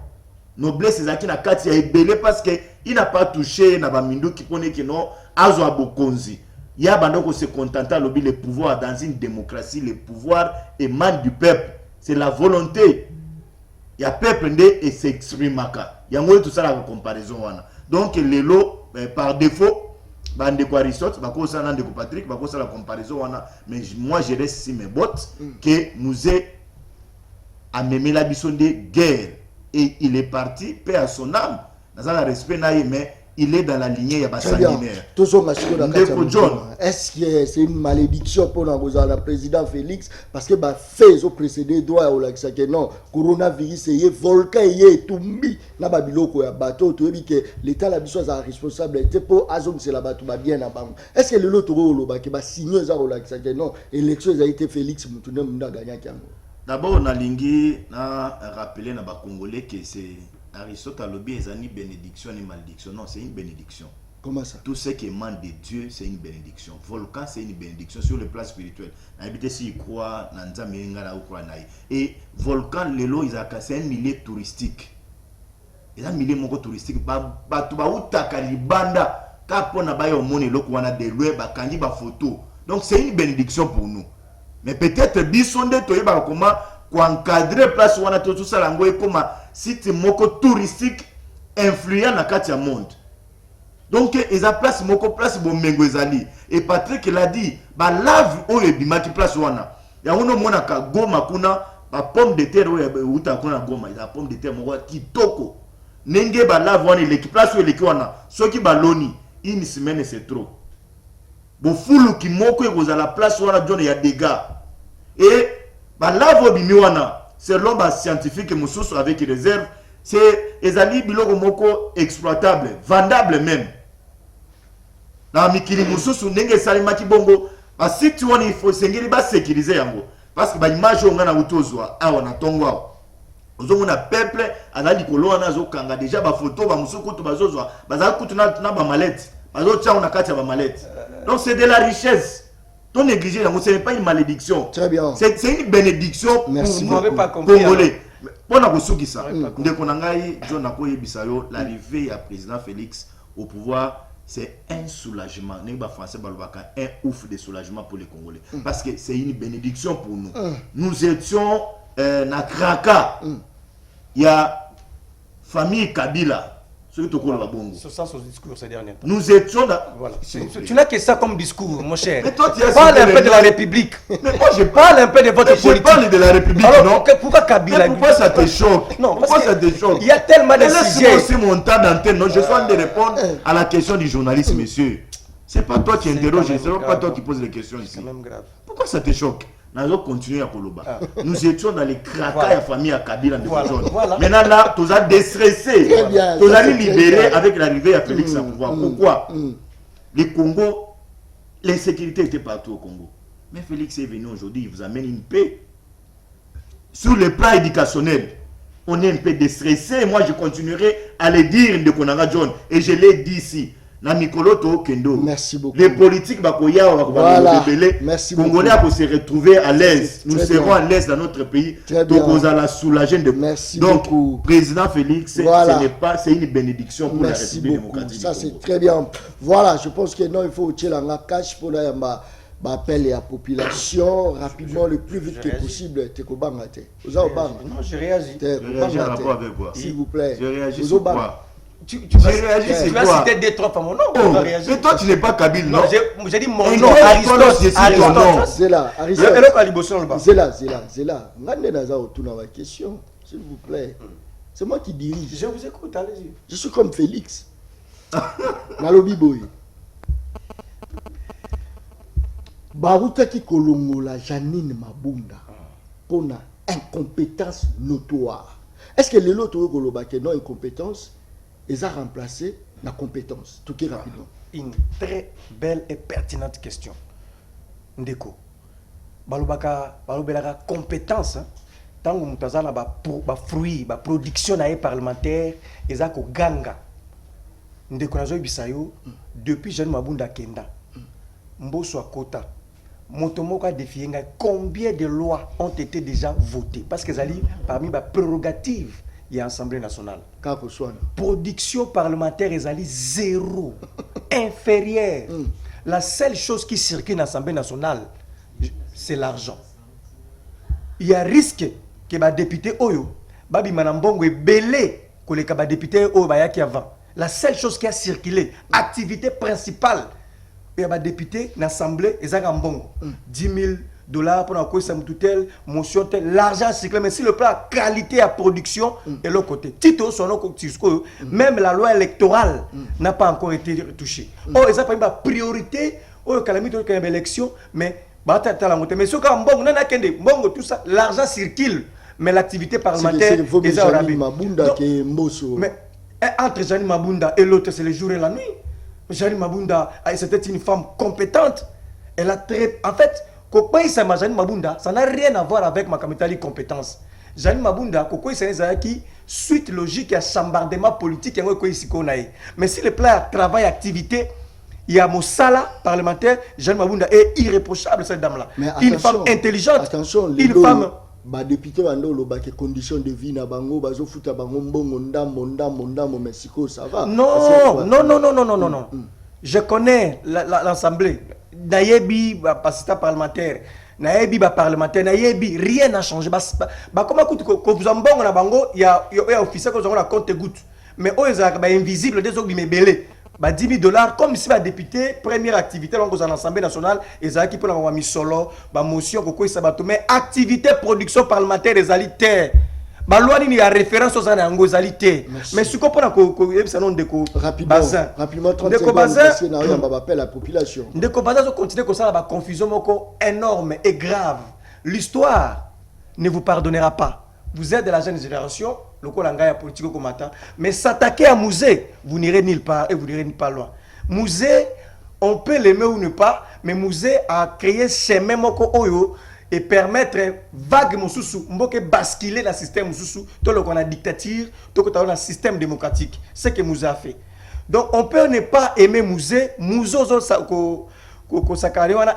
Noblesse zaki na kati ya ebele parce que il n'a pas touché na ba mindu qui pone que non azo abokonzi. Il y a bandoko se contenter lobi le pouvoir dans une démocratie, le pouvoir émane du peuple. C'est la volonté. Il y a peuple et s'exprime. Il y a tout ça la comparaison. Donc, les lots, par défaut, bande quoi Aristote, ça n'a Patrick, ça la comparaison. Mais moi, je reste ici mes bottes que nous a même la mission de guerre. Et il est parti, paix à son âme. Dans un respect, mais il est dans la lignée, il y a pas sanguinaire. Est-ce que c'est une malédiction pour le président Félix parce que fait au précédé droit au lac que non coronavirus est volcan est tombé na babiloko ya bateau to que l'état la biso a responsabilité pour azom c'est la bateau bien na bango. Est-ce que le loto lo ba que ba signer ça au lac que non élection a été Félix Mutune munda gagner kiango. D'abord on a lingui na rappeler na ba congolais que c'est Aristote a lobby et ni bénédiction ni malédiction. Non, c'est une bénédiction. Comment ça? Tout ce qui émane de Dieu, c'est une bénédiction. Volcan, c'est une bénédiction sur le plan spirituel. Habité s'il croit, et volcan, c'est un milieu touristique. C'est un milieu touristique. Donc c'est une bénédiction pour nous. Mais peut-être bisonde comment encadrer place wana tout ça lango comme site moko touristique influent na katia monde. Donc ils a place moko place bomengo ezali et Patrick l'a dit ba lave oyo bimaki place wana ya uno mona ka Goma kuna ba pomme de terre oyo uta kuna Goma eza pomme de terre moko kitoko nenge ba lave wana ile place oyo leki wana soki baloni une semaine c'est trop bo fulu ki moko ekoza la place wana jone ya dégâts et ba lave bimi wana selon ba scientifique mususu avec réserve c'est ezali biloko moko exploitable vendable même na mikili mususu ndenge salimaki bongo ba site wana il faut sengeli ba sécuriser yango parce que ba image on na utozwa awa na tongo awa ozongo na peuple azali kolona zo kanga déjà ba photo ba musuku to bazozwa bazali kutuna na ba mallette bazo tia on kati ya ba mallette donc c'est de la richesse. Ton négliger, ce n'est pas une malédiction. Très bien. C'est une bénédiction. Merci pour beaucoup. Pas compris. Congolais. Pour nous souki ça. Dès qu'on a gagné John Akoye Bissayo, l'arrivée du président Félix au pouvoir, c'est un soulagement. N'est pas français balbaka, un ouf de soulagement pour les Congolais. Parce que c'est une bénédiction pour nous. Nous étions na Kraka. Il y a famille Kabila. C'est ça son discours ces derniers temps. Nous étions dans... Voilà. Tu n'as que ça comme discours, mon cher. Mais toi, tu as parle un peu de la République. Mais moi, je parle un peu de votre politique. Je parle de la République, alors, non? Pourquoi Kabila? Mais pourquoi ça te choque? Non, pourquoi ça te choque? Il y a tellement de sujets. Laisse-moi aussi mon temps d'antenne. Non, je suis en train de répondre à la question du journaliste, monsieur. C'est pas toi qui interroges, c'est pas toi qui poses les questions ici. C'est même grave. Pourquoi ça te choque? Nous allons continuer à Koloba. Nous étions dans les craquas de la famille à Kabila. Voilà. Maintenant, là, tu as déstressé. Tu as libéré avec l'arrivée à Félix à pouvoir. Pourquoi? Le Congo, l'insécurité était partout au Congo. Mais Félix est venu aujourd'hui, il vous amène une paix. Sur le plan éducationnel, on est un peu déstressé. Moi, je continuerai à le dire de Konanga John. Et je l'ai dit ici. Merci beaucoup. Les politiques voilà. Merci beaucoup. Congolais pour se retrouver à l'aise. Nous serons à l'aise dans notre pays. Donc on la soulager de. Merci donc, beaucoup. Président Félix, voilà. C'est une bénédiction pour merci la République beaucoup. démocratique. Ça c'est très bien. Voilà, je pense que non, il faut tirer la cache pour appeler la population rapidement le plus vite que possible. Non, je réagis. Je réagis en rapport avec quoi? S'il vous plaît. Je réagis sur quoi? Tu as cité des trois femmes, non? Mais toi, tu n'es pas Kabyle, non? J'ai dit mon nom, Aristote. Zéla, ma question, s'il vous plaît. C'est moi qui dirige. Je vous écoute, allez-y. Je suis comme Félix. Nalobi boy. Baruta ki kolongola Janine Mabunda pour une incompétence notoire. Est-ce que les autres kolobake non incompétence? Ils ont remplacé la compétence. Tout qui rapidement. Une très belle et pertinente question. Ndeko. Balobaka compétence. Tant que nous avons des fruits, des productions parlementaires, ils ont ganga. Ndeko nazo bisayo depuis Jean Mabunda Kenda. Mboso Kota. Motomoka défié combien de lois ont été déjà votées parce que c'est parmi les prérogatives de l'Assemblée nationale. Production parlementaire est zéro, inférieure. La seule chose qui circule dans l'Assemblée nationale, c'est l'argent. Il y a risque que les députés Oyo, Babi Manambongo est belé que les députés Oyo qui avant. La seule chose qui a circulé, activité principale, il y a des députés dans l'Assemblée, ils ont bon 10 000 $ pour la tutelle, motion telle, l'argent circule, mais si le plan qualité à production est l'autre côté. Tito, même la loi électorale n'a pas encore été touchée. Oh, ils ont pas une priorité, oh, calamité de l'élection, mais mais ce qu'on bon, tout ça, l'argent circule, mais l'activité parlementaire est à mais entre Janine Mabunda et l'autre, c'est le jour et la nuit. Janine Mabunda, c'était une femme compétente. Elle a très... En fait, Janine Mabunda, ça n'a rien à voir avec ma camitali compétence. Janine Mabunda, suite logique à chambardement politique mais si le plan travail activité il y a Moussala parlementaire Jeanne Mabunda est irréprochable cette dame là une femme intelligente attention une femme député bando ba que conditions de vie na bango bazo futa bango mbongo ndambo Mexico ça va non je connais l'assemblée nayebi passita parlementaire nayebi parlementaire nayebi rien n'a changé comment que vous en bon na bango il y a officier que on a compte goutte mais eux ils sont invisibles des autres mais belé $10 000 comme si député première activité dans l'Assemblée nationale ils ont qui pour la misolo motion koko isabato mais activité production parlementaire des alitaires loi ni a référence aux angozalité mais ce qu'on prend ça non déco rapidement 30 secondes parce que na ba appelle la population déco bazin continuer comme ça la confusion moko énorme et grave l'histoire ne vous pardonnera pas vous êtes de la jeune génération le kolanga ya politique comme matin mais s'attaquer à Mouzé vous n'irez nulle part et vous n'irez pas loin Mouzé on peut l'aimer ou ne pas mais Mouzé a créé chemin moko oyo et permettre vague mususu mboke basculer le système mususu tout le qu'on a dictature tout que on a système démocratique c'est que Mouzé a fait donc on peut ne pas aimer Mouzé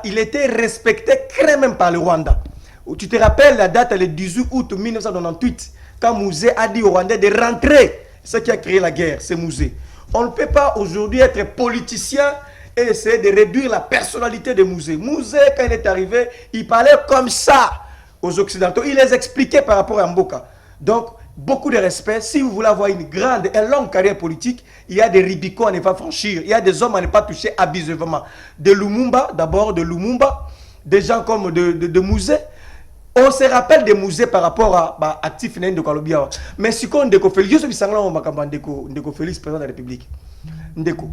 il était respecté très même par le Rwanda. Tu te rappelles la date le 18 août 1998 quand Mouzé a dit au Rwandais de rentrer. Ce qui a créé la guerre, c'est Mouzé. On ne peut pas aujourd'hui être politicien et essayer de réduire la personnalité de Mouzé. Mouzé, quand il est arrivé, il parlait comme ça aux Occidentaux. Il les expliquait par rapport à Mboka. Donc, beaucoup de respect. Si vous voulez avoir une grande et longue carrière politique, il y a des rubicons à ne pas franchir. Il y a des hommes à ne pas toucher abusivement. De Lumumba, d'abord de Lumumba, des gens comme de Mouzé. On se rappelle des musées par rapport à actif de Kolobia. Mais si on déco Félix, je suis déco Félix président de la République. Ndeko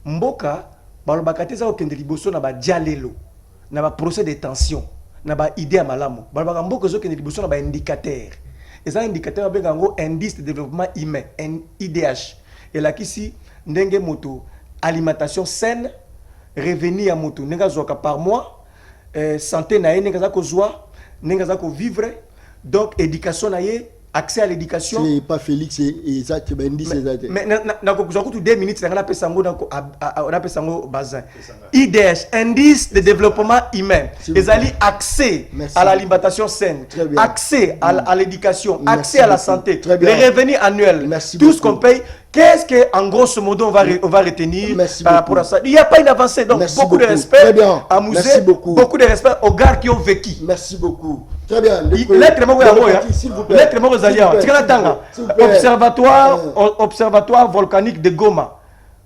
Mboka, balobakateza okende liboso na ba dialelo, na ba procès de tension, na ba idée à malamu. Balobaka Mboka zo kende liboso na ba indicateur. Et ça indicateur ba bengango indice de développement humain, IDH. Et là ici ndenge moto alimentation saine, revenu à moto nenga zoka par mois, santé na nenga za kozwa nenga ko vivre donc éducation naie accès à l'éducation c'est pas Félix et ça tu ben dit c'est ça mais na ko zo kutu 2 minutes na pesa ngo na pesa ngo bazin IDH indice de développement humain les ali accès à l'alimentation saine accès à l'éducation accès à la santé les revenus annuels tout ce qu'on paye. Qu'est-ce que, en grosso modo, on va retenir par rapport à ça? Il n'y a pas une avancée. Donc, beaucoup de respect à Mouzé, beaucoup de respect aux gars qui ont vécu. Merci beaucoup. Très bien. L'être observatoire volcanique de Goma.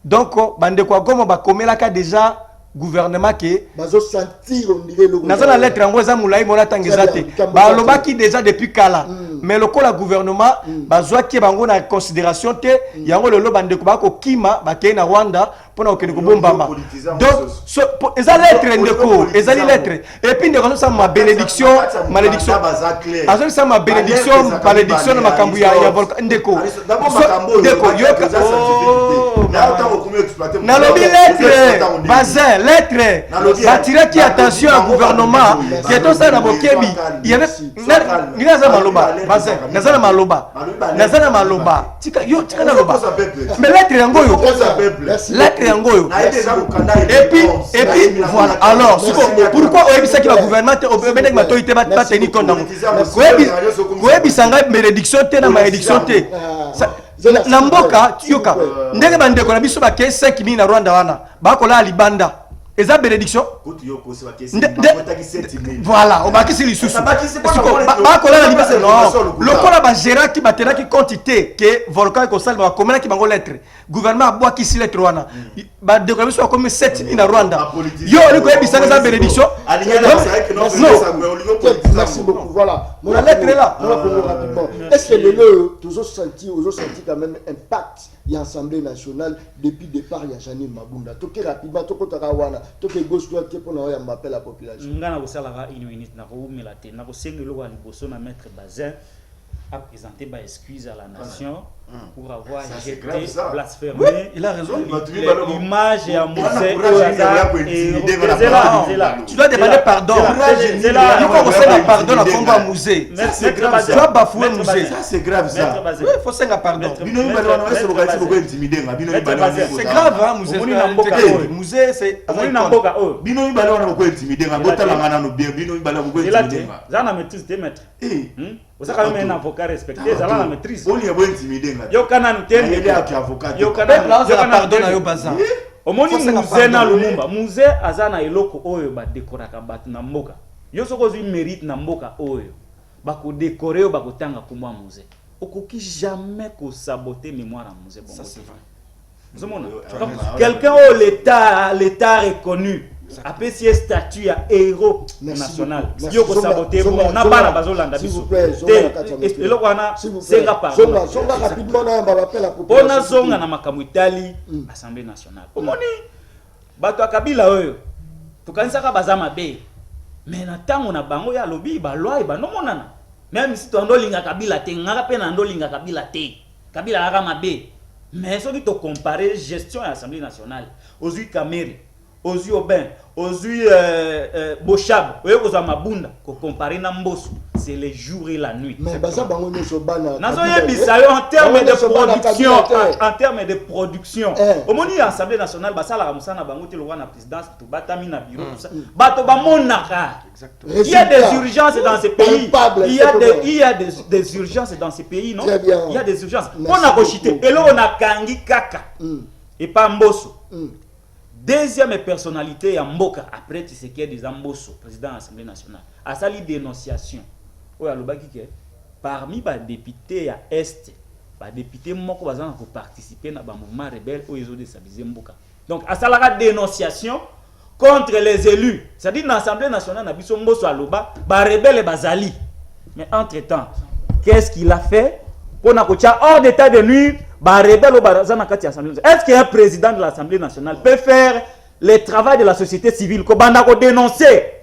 Donc, Bandekwa Goma, Komelaka déjà gouvernement qui bazo sentir on dirait le na la lettre en goza moulay mona tangezate ba lobaki déjà depuis kala mais le la gouvernement bazwa ki bango na considération te yango le bande ko ba ko kima ba ke na Rwanda pour na okende ko bombama donc eza lettre ndeko eza li lettre et puis ndeko ça ma bénédiction malédiction azo ça ma bénédiction malédiction na makambu ya volcan ndeko ndeko yoka na lobi lettre bazin lettre attirer qui attention au gouvernement qui est tout ça na bokebi il y avait ninaza maloba bazin nazana maloba tika yo tika na loba mais lettre yango yo lettre yango yo et puis voilà alors pourquoi oyebisa ki ba gouvernement te obendek matoite ba tenir compte ngo oyebisanga bénédiction te na malédiction te na mboka yoka ndenge bandeko na biso ba ke 5000 na Rwanda wana ba kola libanda eza bénédiction voilà on va qui c'est les sous ba kola na libanda non lokola ba gérer qui batena qui quantité que volcan ko salva comment qui bango lettre gouvernement a bois qui si lettre wana ba de ko biso comme 7000 na Rwanda yo liko ebisa za bénédiction merci beaucoup voilà mon lettre est là rapidement est-ce que le toujours senti quand même impact y Assemblée nationale depuis départ il y a Janine Mabunda toke rapidement tokotaka wana toke gauche droite pour na ya m'appelle la population ngana ko sala une minute na ko umela te na ko sengelo wa liboso na maître Bazin a présenté des excuses à la nation pour avoir Ça, c'est jeté, grave, ça. blasphémé il a raison. l'image et à Mosé. Tu dois demander pardon. Il faut qu'on pardon à combat Mosé. C'est grave, tu dois bafouer Mosé. Ça, c'est grave, ça. Il faut s'en pardon. C'est grave, hein, Mosé. Mosé, c'est. Zana maîtrise des maîtres. Vous avez quand même un avocat respecté, Zana la maîtrise. Yo kana nutende. Yo kana pardon na yo baza. Omoni Mouze na Lumumba. Mouze azana eloko oyo ba décoraka bat na mboka. Yo soko zui mérite na mboka oyo. Ba ko décorer ba ko tanga kumwa Mouze. Okoki jamais ko saboter mémoire à Mouze. Ça c'est vrai. Quelqu'un au l'état reconnu. Après si statut à héros national. Yo ko saboter bon na bana bazolanda biso. S'il vous plaît, eloko wana senga pardon. Zonga rapidement na ba appel à population. Ona zonga na makambo Italie, Assemblée nationale. Omoni bato akabila oyo. Tukanisaka bazama be. Mais na tango na bango ya lobi ba loi ba no monana. Même si tu andolinga kabila te, ngaka pe na andolinga kabila te. Kabila aka mabe. Mais soki to comparer gestion à l'Assemblée nationale, ozui Kameri, ozui Aubin, ozui Bochab, oyo kozwa mabunda ko comparer na Mbosso, c'est le jour et la nuit. Mais baza bango nyoso bana. Nazo yebisa yo en termes de production, en termes de production. Omoni l'Assemblée nationale basala ka musana bango te lowa na présidence to batami na bureau tout ça. Bato ba monaka. Il y a des urgences dans ce pays. Il y a des urgences dans ce pays, non? Il y a des urgences. On a rejeté. Et là, on a Kangi Kaka. Et pas Mbosso. Deuxième personnalité à Mboka, après Tshisekedi des Mbosso, président de l'Assemblée nationale, a sali dénonciation. Parmi les députés à Est, les députés Moko bazana pour participer à un mouvement rebelle où ils ont déstabilisé Mboka. Donc, à sala dénonciation contre les élus. C'est-à-dire dans l'Assemblée nationale, na biso Mbosso aloba, ba rebelle et bazali. Mais entre-temps, qu'est-ce qu'il a fait pour na kocha hors d'état de nuire, ba rebelle ou bazana kati Assemblée nationale. Est-ce qu'un président de l'Assemblée nationale peut faire le travail de la société civile ko banda ko dénoncer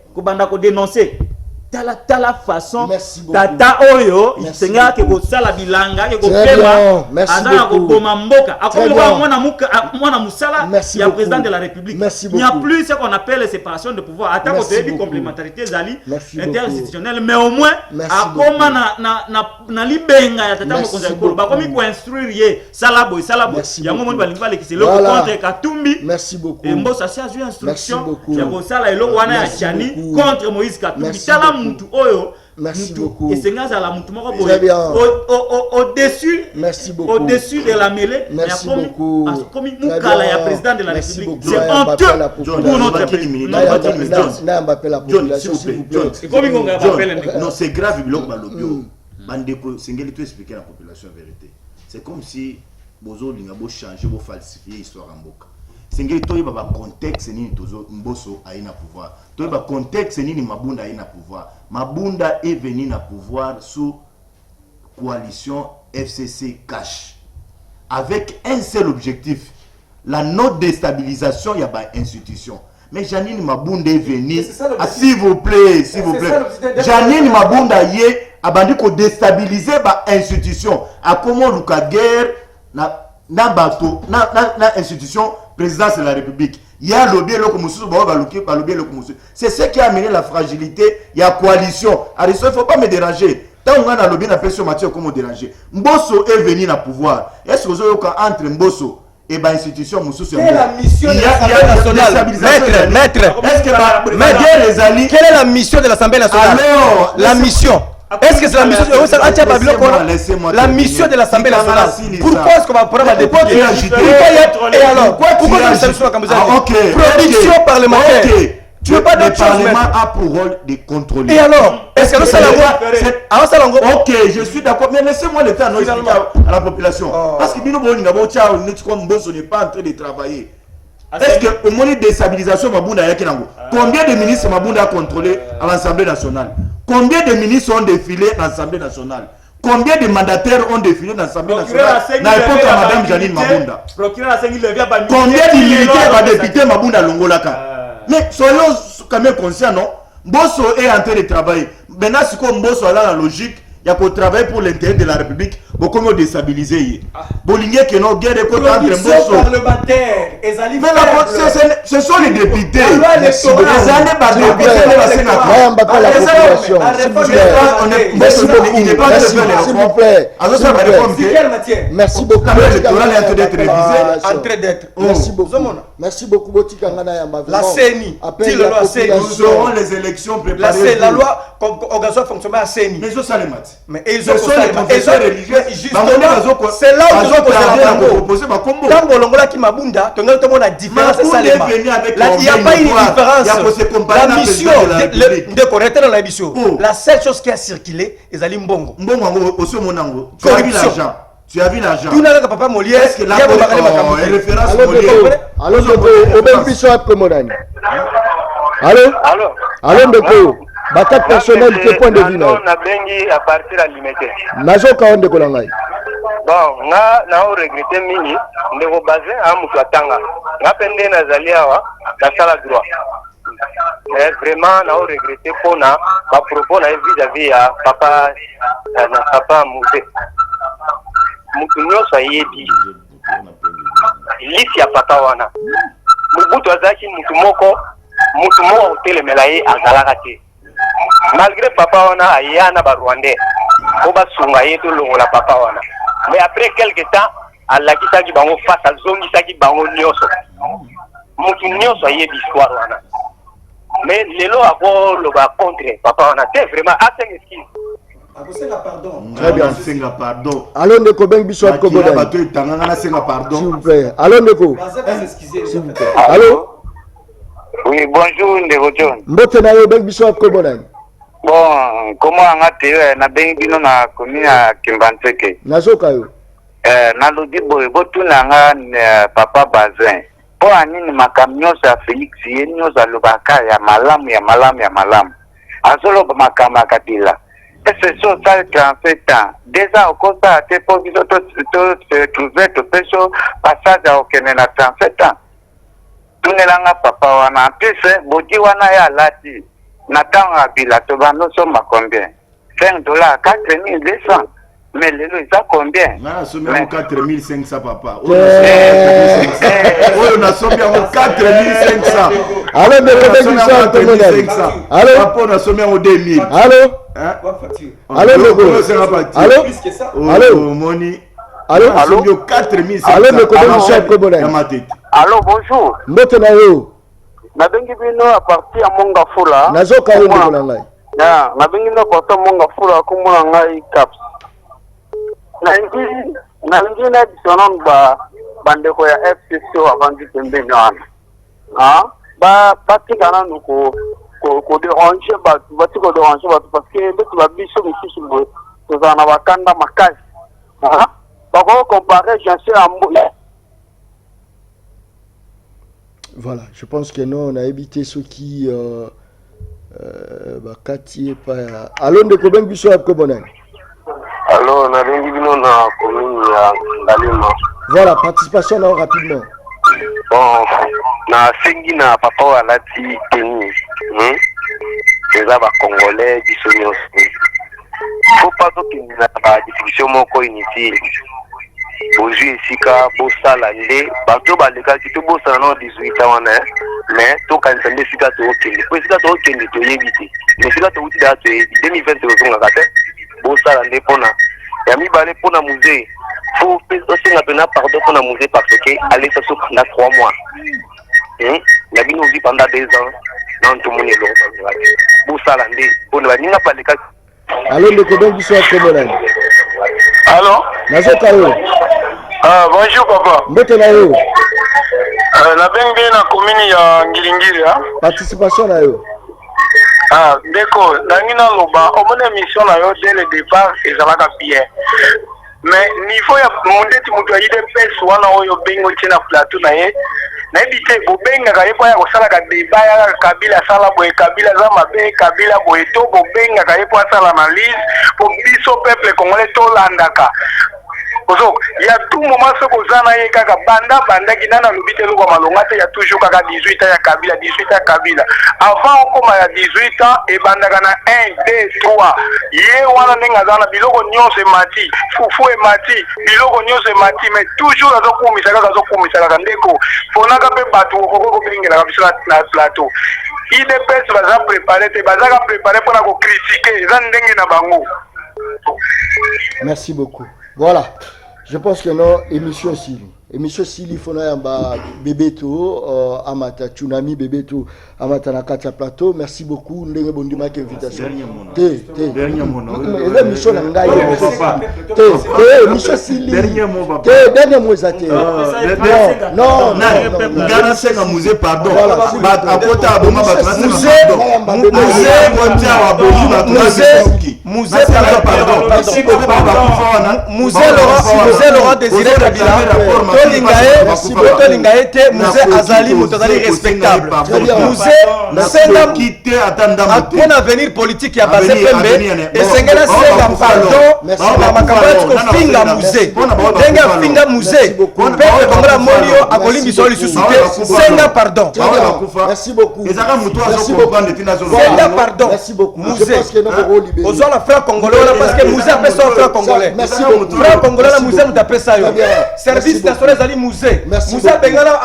tala façon tata oyo isenga ke ko sala bilanga ke ko pema azana ko boma mboka akomi mwana musala ya président de la République. Il n'y a plus ce qu'on appelle la séparation de pouvoir. Attends ko te complémentarité zali interinstitutionnelle, mais au moins akoma na libenga ya tata mokonzi ko ba komi ko instruire sala boy yango mo balingi ba lekise le contre Katumbi. Merci beaucoup. Et Mbosso a eu instruction ya ko sala eloko wana ya Chani contre Moïse Katumbi. Merci beaucoup. Et c'est grâce à la mutu moko boye au-dessus de la mêlée. Merci beaucoup. Comme Moukala ya président de la République. C'est honteux pour notre pays. Non, c'est grave. Bandeko singeli tout expliquer la population la vérité. C'est comme si bozo lingabo changer, bo falsifier l'histoire en Mboka. Singeli to yeba ba contexte nini tozo Mbosso aina pouvoir. To yeba contexte nini Mabunda aina pouvoir. Mabunda est venu na pouvoir sous coalition FCC cash avec un seul objectif, la non déstabilisation ya ba institution. Mais Janine Mabunda est venu, s'il vous plaît, Janine Mabunda yé abandi ko déstabiliser ba institution. A comment luka guerre na bateau na institution présidence de la République. Il y a lobby le communisme, c'est ce qui a amené la fragilité. Il y a coalition. Alors il ne faut pas me déranger. Tant qu'on a lobby, on a pression Mathieu comment déranger. Mbosso est venu na pouvoir. Est-ce que vous avez entre Mbosso et l'institution Moussou? Quelle est la mission de l'Assemblée nationale? Maître, les alliés. Quelle est la mission de l'Assemblée nationale? Alors, la mission. Est-ce que c'est la mission de la mission de l'Assemblée nationale? Pourquoi est-ce qu'on va prendre la députée? Et alors, pourquoi la solution comme ça? Production parlementaire. Tu veux pas d'autre chose? Le Parlement a pour rôle de contrôler. Et alors, est-ce que ça l'envoie? Ok, je suis d'accord, mais laissez-moi le temps à la population. Parce que Bino Boni Ngabo Tchao, Mbosso n'est pas en train de travailler. Est-ce que au moment de déstabilisation Mabunda Yakenango, combien de ministres Mabunda a contrôlé à l'Assemblée nationale? Combien de ministres ont défilé à l'Assemblée nationale? Combien de mandataires ont défilé dans l'Assemblée nationale? N'a l'époque à Madame Janine Mabunda. Combien de militaires va député Mabunda Longolaka? Mais soyons quand même conscients, non? Mbosso est en train de travailler. Maintenant, si comme Mbosso a la logique, il y a qu'on travaille pour l'intérêt de la République, beaucoup mieux déstabiliser. Bolingue qui n'ont guère de côté entre Mbosso. Mais ce sont les députés. Les années par députés, s'il vous plaît. Merci beaucoup. Merci beaucoup. Merci beaucoup. La CENI. Nous aurons les élections préparées. La loi organisation fonctionne à CENI. Mais ça les maths. Mais ils ont c'est là où ils ont proposé ma combo. Quand Bolongola qui mabunda, tu as la différence. Il n'y a pas une différence. La mission de connaître la mission. La seule chose qui a circulé, ils allaient mbongo. Mbongo aussi mon ango. Tu as vu l'argent. Tu as vu l'argent. Tu n'as pas papa Molière. Est-ce que la référence Molière. Allô, Obeng Bishop Komodani. Allô. Allô, Ndeko. Bakat personnel, quel point de vue là? On a bengi à partir à limiter. Nazo kaonde kolangai. Bon, na regretter mini, ndeko basé à mutwatanga. Na pende na zaliawa, na sala droit. Mais vraiment na regretter pour na ba propos na vis-à-vis à papa Mouzé. Mukunyo sa yebi. Lisi ya papa wana. Mubutu azaki mutu moko otelemela ye azalaka te. Malgré papa wana ayana ba Rwandais ko basunga yeto longola papa wana, mais après quelque temps alakisaki bango face azongisaki bango nyonso mutu nyonso ayebi histoire wana, mais lelo ako loba contre papa wana te vraiment assez excuse. Très bien, senga pardon. Allô Ndeko Obeng Bishop Komodani. Bato tanganga na senga pardon. S'il vous plaît. Allô Ndeko. S'il vous plaît. Allô. Oui, bonjour Ndeko John. Mbote na Obeng Bishop Komodani. Bon, comment on a tiré na bengino na commune à Kimbantseke. Nazoka yo. Na lodi boy botuna nga papa Bazin. Po anini makamyo sa Felix yenyo za lobaka ya malamu. Azolo makama kabila. C'est ça, ça 37 ans. Déjà, au constat, c'est pour que tu trouves ton pécho passage à aucun 37 ans. Tout n'est pas papa wana. En plus, boti wana ya lati. Nathan Abila, nous sommes à combien? $5, 4200. Mais le lot, ça combien? On a sommé 4500 papa. On a sommé 4500. Allô, allô, papa, on a sommé 2000. Allô, allô, allô, allô, Moni. Allô, allô, 4500. allô, bonjour. Mbotenayo. Nabengi bino a partir à Mongafula. Nazoka yo ngai. Na, nabengi no porta Mongafula kumuna ngai caps. Nangi na disonon bandeko ya FCC avandi pembeni wana. Batikana nuko déranger batu ko déranger batu parce que betu ba biso misusu bo tozana bakanda makasi. Bako comparer Jean-Charles Ambo. Voilà, je pense que nous on a évité ceux qui bakati pas. Allô Ndeko Obeng Bishop Komodani. Allô, na bengi bino na commune ya Ndalima. Voilà, participation là rapidement. Bon, na sengi na papa wa lati teni. Eza ba Congolais biso nyonso. Faut pas que na ba discussion moko inutile. Aujourd'hui esika bosala nde bato balekaki to bosala na 18 ans wana, mais tokanisa nde esika tookende po esika tookende toyebi te, mais esika touti da toyebi 2020 tozongaka te bosala nde mpona ya mibale mpona musée. Faut osenga pena pardon mpona musée parce que alesa so pendant 3 mois ya bino vi pendant 2 ans na ntomoni eloko bosala nde mpona baninga balekaki. Allô Ndeko Obeng Bishop Komodani. Allô, Nazoka yo. bonjour papa. Mbotenayo. Na bengi na commune ya Ngiringiri Participation na yo. Ndeko nangi na loba omona mission na yo dès le départ ezalaka bien, mais niveau ya mondeti mutu ayide pesi wana oyo bengo tina plateau na ye nayebi te bobengaka ye po ya kosalaka débat ya Kabila asala boye Kabila aza mabe Kabila boye to bobengaka ye po asala analyse po biso peuple congolais tolandaka ozo ya tout moment ce kozana ye kaka banda kinana lobite lo kwa malonga te ya toujours kaka 18 ans ya Kabila 18 ans ya Kabila avant okoma ya 18 ans e bandaka na 1 2 3 ye wana nenga zana biloko nyonso mati fufu mati biloko nyonso mati mais toujours azokumisa kaka ndeko fonaka pe batu okoko bingela kabisa na plateau IDPS baza préparé te baza préparé pour ko critiquer za ndenge na bango. Merci beaucoup. Voilà. Je pense que non, émission Sili fona yamba Bebeto amata tsunami Bebeto amata na kata plateau. Merci beaucoup ndenge bondima ke invitation. Dernier mot. Émission na ngai émission Sili. Dernier mot zate. Non. Garantie na musée pardon. Ba apota aboma ba Musée Laurent Désiré Kabila Tolingae te Musée Azali Moutazali respectable Musée pour avenir politique ya basé pembe et sengela senga pardon na makambati ko finga musée denga finga musée peuple kongola monio akolimbi soli susute senga pardon. Merci beaucoup. Senga pardon. Merci beaucoup. Musée Ozo la frère congolais parce que musée appelle ça frère congolais. Merci beaucoup. Frère congolais la musée m'appelle ça yo. Service national zali musée. Musée abengala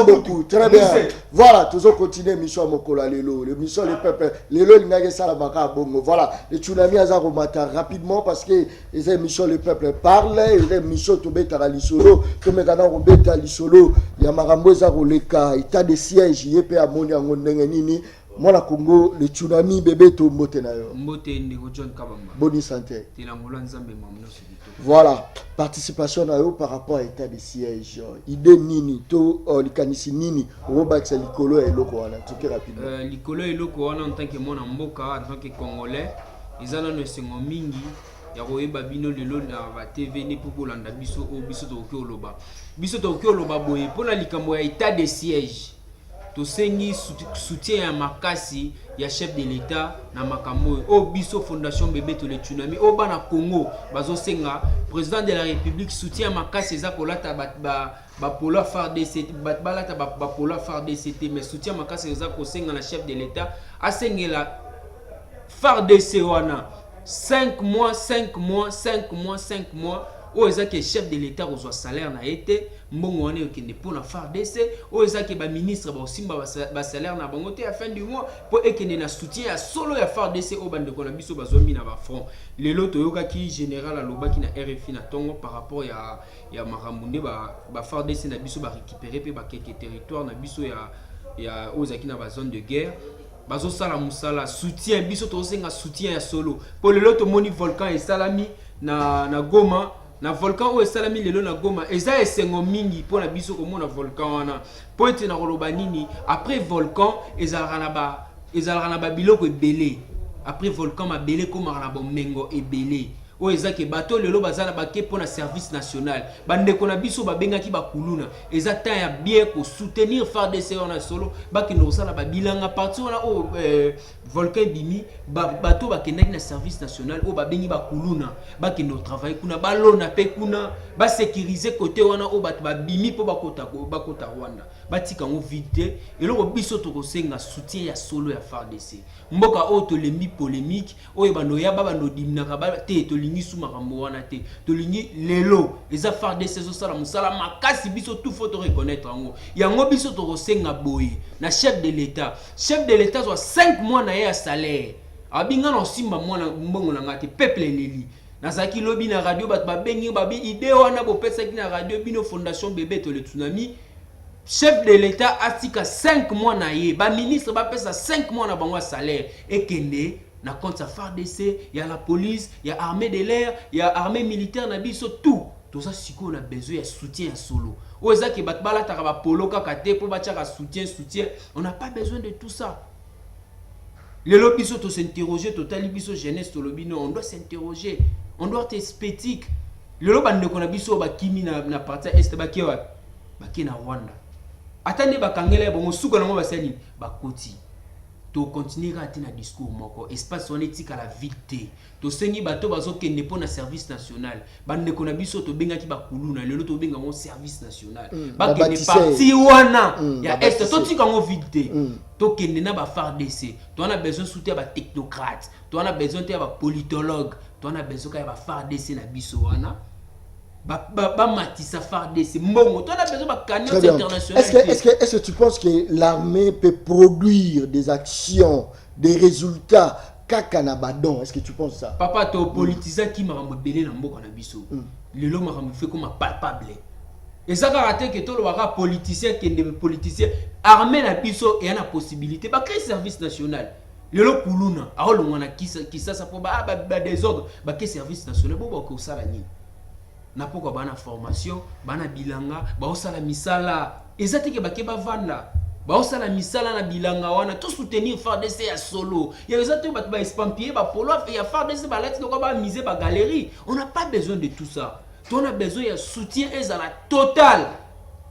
beaucoup. Très bien. Voilà, toujours continuer mission Mokola Lelo, le mission les peuples. Lelo l'ingage ça la baka bongo. Voilà, le tsunami azaro mata rapidement parce que les émissions les peuples parlent, les émissions tobeta lisolo, comme kana robeta lisolo, ya marambo ezaro leka, état de siège yepé amoni yango ndenge nini. Mwana Congo, le tsunami bébé to mbote na yo. Mbote ndeko John Kabamba. Bonne santé. Tilangola nzambe mamno subito. Voilà, participation na yo par rapport à état de siège. Idée nini to likanisi nini robaksa likolo et loko wana tuki rapidement. Likolo et loko wana en tant que mwana mboka en tant que congolais, izana no sengo mingi ya koyeba bino lelo na ba TV ne pour kolanda biso o biso to oloba. Biso to oloba boye pona likambo ya état de siège. Tosengi soutien ya makasi ya chef de l'État na makambo o biso fondation bébé to le tsunami o bana Congo bazo senga président de la République soutien makasi za kolata ba pola FARDC balata ba pola FARDC mais soutien makasi za ko senga na chef de l'État asengela FARDC wana 5 mois o ezaki chef de l'État reçoit salaire na été mbongo wana okende pour na FARDC o ezaki ba ministre ba osimba ba salaire na bango te à fin du mois pour ekende na soutien ya solo ya FARDC o bande ko na biso bazombi na ba front lelo toyokaki général alobaki na RFI na tongo par rapport ya makambo ba FARDC na biso ba récupérer pe ba quelques territoires na biso ya o ezaki na ba zone de guerre bazo sala musala soutien biso tosenga soutien ya solo pour lelo to moni volcan et salami na Goma na volcan o salami lelo na Goma eza esengo mingi pona biso komona volcan wana pointe na koloba nini après volcan ezalaka na ba biloko ebele après volcan mabele komaka na bomengo ebele o ezaki bato lelo bazala bake pona service national bandeko na biso babengaki bakuluna eza temps ya bien ko soutenir FARDC wana solo bakino osala babilanga parti wana o volcan bimi bato bakendaki na service national o babengi bakuluna bakino travail kuna balona pe kuna ba sécuriser côté wana o bato babimi po bakota Rwanda batika ngo vite eloko biso tokosenga soutien ya solo ya FARDC mboka o tolembi polémique o ebano ya baba no dimnaka ba te tolingi suma makambo wana te tolingi lelo eza FARDC zo sala musala makasi biso tout faut reconnaître yango biso tokosenga boye na chef de l'État soit 5 mois na ya salaire abinga na simba mwana mbongo na ngati peuple leli nazaki lobi na radio bat babengi babi idée wana bopesa ki na radio bino fondation bébé to le tsunami chef de l'État atika 5 mois na ye ba ministre ba pesa 5 mois na bango salaire ekende na compte FARDC ya la police ya armée de l'air ya armée militaire na biso tout ça siko on a besoin de soutien solo ozaki bat balata ba polo kaka te po batiaka soutien on n'a pas besoin de tout ça. Le lobby to s'interroger total biso jeunesse to lobby on doit s'interroger on doit être spécifique le lobby ne kona biso ba kimi na partie est ba ki na Rwanda atande ba kangela bongo suka na mo basani ba koti to continuer à tenir discours moko espace on éthique à la vite to sengi bato bazo kende pour na service national bande ko na biso to benga ki ba kuluna lelo to benga mon service national ba kende parti wana ya est to tika ngo vite to kende na ba FARDC to on a besoin soutien ba technocrate to on a besoin de ba politologue to on a besoin ka ba FARDC na biso wana ba matisa FARDC mbongo to on a besoin ba cagnotte international. Est-ce que tu penses que l'armée peut produire des actions, des résultats Kakanabadon? Est-ce que tu penses ça? Papa, to politisé qui m'a rebellé dans mon canabiso. Le lot m'a fait comme un palpable. Et ça a raté que tout le monde politicien qui est politicien armé la biso et a la possibilité de créer service national. Le lot Koulouna, alors on a qui ça pour des ordres, créer service national pour que ça la ni. Na pourquoi bana formation, bana bilanga, ba osala misala. Ezati ke bakeba vanda. Ba osala misala na bilanga wana tout soutenir FARDC à solo. Il y a ezati ba espampier ba polo et ya FARDC ba lettre ko ba miser ba galerie. On n'a pas besoin de tout ça. On a besoin de soutien ezala total.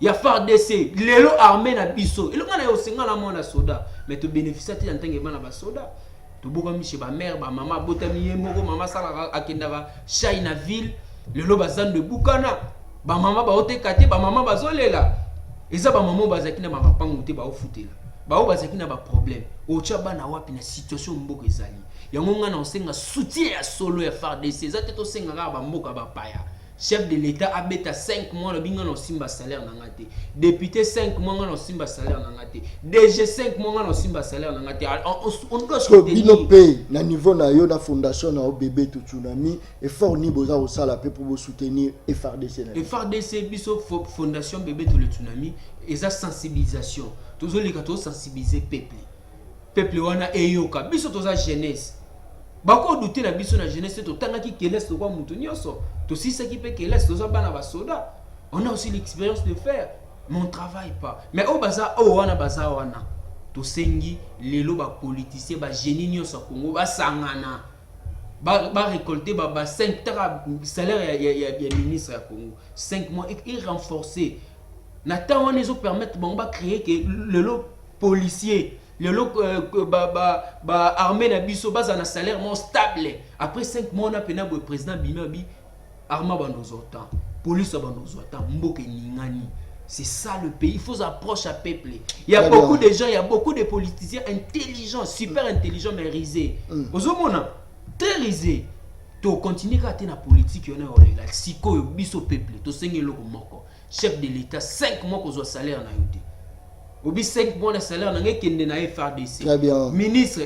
Ya FARDC, lelo armé na biso. Il ngana yo singa na mona soda, mais tu bénéficier en tant que bana ba soda. Tu boka mi chez ba mère, ba maman botami moko mama sala akendaka chai na ville. Le lo bazan de Bukana, ba mama ba ote kate, ba mama bazolela. Eza ba mama bazaki na ba pango te ba ofutela. Ba o bazaki na ba problème. O tshaba na wapi na situation mboko ezali. Yango nga na osenga soutien ya solo ya FARDC. Eza te to senga ba mboka ba paya. Chef de l'État a bêta 5 mois le bingo no simba salaire nangate. Député 5 mois no simba salaire nangate. DG 5 mois no simba salaire nangate. On doit soutenir paye na niveau na yo na fondation na bébé tout tsunami et fort ni boza au sala pe pour soutenir FARDC. Et FARDC biso fondation bébé tout le tsunami et sa sensibilisation. Toujours les gars sensibiliser peuple. Peuple wana eyoka biso toza jeunesse. Bako douter na biso na jeunesse to tanga ki keles to kwa mutu nyonso to si ce qui peut keles to za bana ba soda. On a aussi l'expérience de faire mais on travaille pas. Mais au baza wana to sengi lelo ba politicien ba génie nyonso Congo ba sangana ba récolter ba 5 salaire ya ministre ya Congo 5 mois et renforcer na temps on les permettre ba créer que lelo policier le lot armé na biso basa na salaire mon stable après 5 mois on a pena le président Bimabi arma bandozotan police bandozotan mboke ningani. C'est ça le pays, il faut approcher à peuple. Il y a beaucoup de gens, il y a beaucoup de politiciens intelligents, super intelligents mais risés. Aux hommes très risés. Tu continues à tenir la politique, on est légal. Si tu biso peuple, tu sais que chef de l'État 5 mois qu'on soit salaire na yote. Obi 5 mois de salaire na ngekende na FARDC. Très bien. Ministre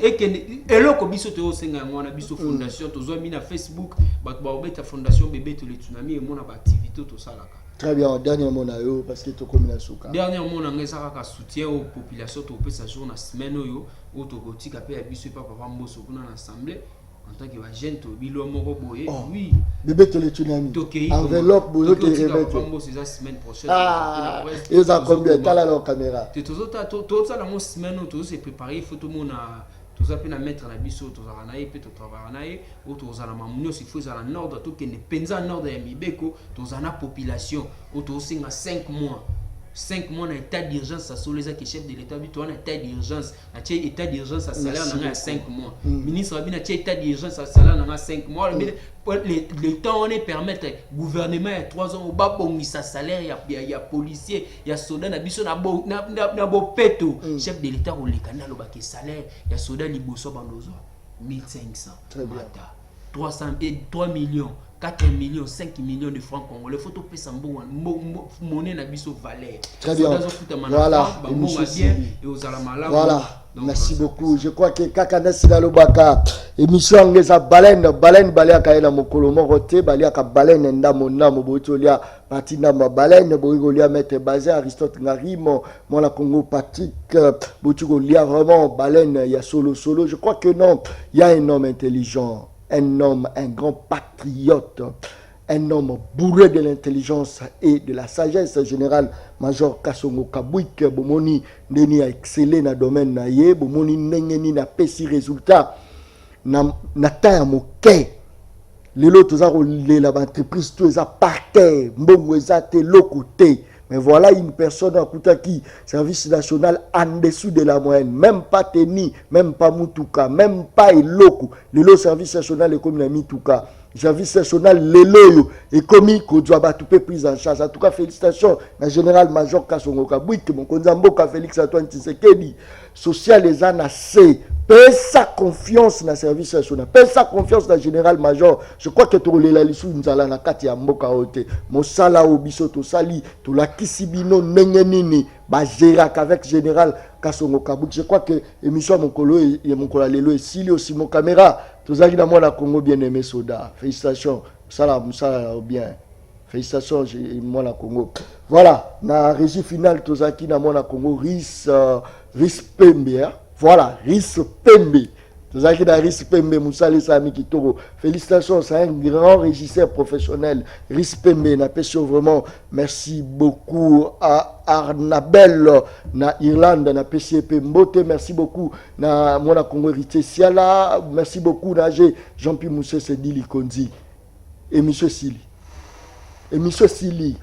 eloko biso to senga ngwana biso fondation to zo mi na Facebook ba obeta fondation bébé to le tsunami et mon activité to salaka. Très bien, dernier mot na yo parce que to komina suka. Dernier mot na ngesa ka soutien aux populations to pesa jour na semaine yo o to kotika pe ya biso papa mboso kuna na assemblée en tant que jeune to bilo moko boye. Oui. Bébé to le tsunami. Enveloppe boyo te remettre. Mboso za semaine prochaine. Et ça combien tala la caméra. To ça la mo semaine to se préparer photo mona tous à peine à mettre la biso tous à naïe peut travailler naïe ou tous à la mamunio si faut à la nord tout que ne pensa nord de Mibeko tous à la population ou tous à 5 mois 5 mois en état d'urgence à sur les chefs de l'état en état d'urgence à état d'urgence à salaire dans 5 mois ministre Abina état d'urgence à salaire dans 5 mois le temps on est permettre gouvernement il y a 3 ans au bas bon sa salaire il y a policier il y a soldat na biso na bo peto chef de l'état au lekana lo ba ke salaire il y a soldat liboso bandozo 1500 très bien 300 et 3 millions 4 millions 5 millions de francs congolais faut to pesa mbongo monnaie na biso valeur très bien voilà voilà merci beaucoup je crois que Kakane Sinalobaka émission ngeza baleine baliaka ela mokolo moko te baliaka baleine ndamo namo botolia patina ma baleine boigolia mettre basé Aristote Ngarimo mona Congo Patrick botugolia vraiment baleine il y a solo je crois que non il y a un homme intelligent un homme, un grand patriote, un homme bourré de l'intelligence et de la sagesse générale, Major Kasongo Kabouik, Bomoni, Neni a excellé dans le domaine naïe, Bomoni Nengeni n'a pas si résultat, n'a taille moqué. Les autres ont l'entreprise, tout ça par terre, Mbongo Zate, l'autre côté. Mais voilà une personne à Koutaki, service national en dessous de la moyenne, même pas Teni, même pas Mutuka, même pas Eloko. Le service national est comme la Mituka. Service national, l'élo et commis qu'on doit battre prise en charge. En tout cas, félicitations à général-major Kassongoka Bouik, mon Konzamboka Félix Antoine Tshisekedi, social les ANAC. Paix sa confiance dans le service national. Paix sa confiance dans le général-major. Je crois que tu as la liste nous allons na kati ya mboka ote. Mosala obiso to sali to la kisibino nengenini ba gérer avec général Kassongo Kabuk. Je crois que émission mon colo et mon colo lelo et sili aussi mon caméra. Tous les dans la Congo bien aimé soda. Félicitations. Ça bien. Félicitations moi la Congo. Voilà, na régie finale tous qui dans la Congo RIS Pembe. Voilà, RIS Pembe. Tous qui dans RIS Pembe Moussali Sami Kitoro. Félicitations, c'est un grand régisseur professionnel. RIS Pembe n'a pas vraiment merci beaucoup à Arnabel na Irlande na PCP Mbote, merci beaucoup na Mona Congo Rité Siala, merci beaucoup na Jean-Pierre Moussé Sedili Konzi et monsieur Sili. Et monsieur Sili.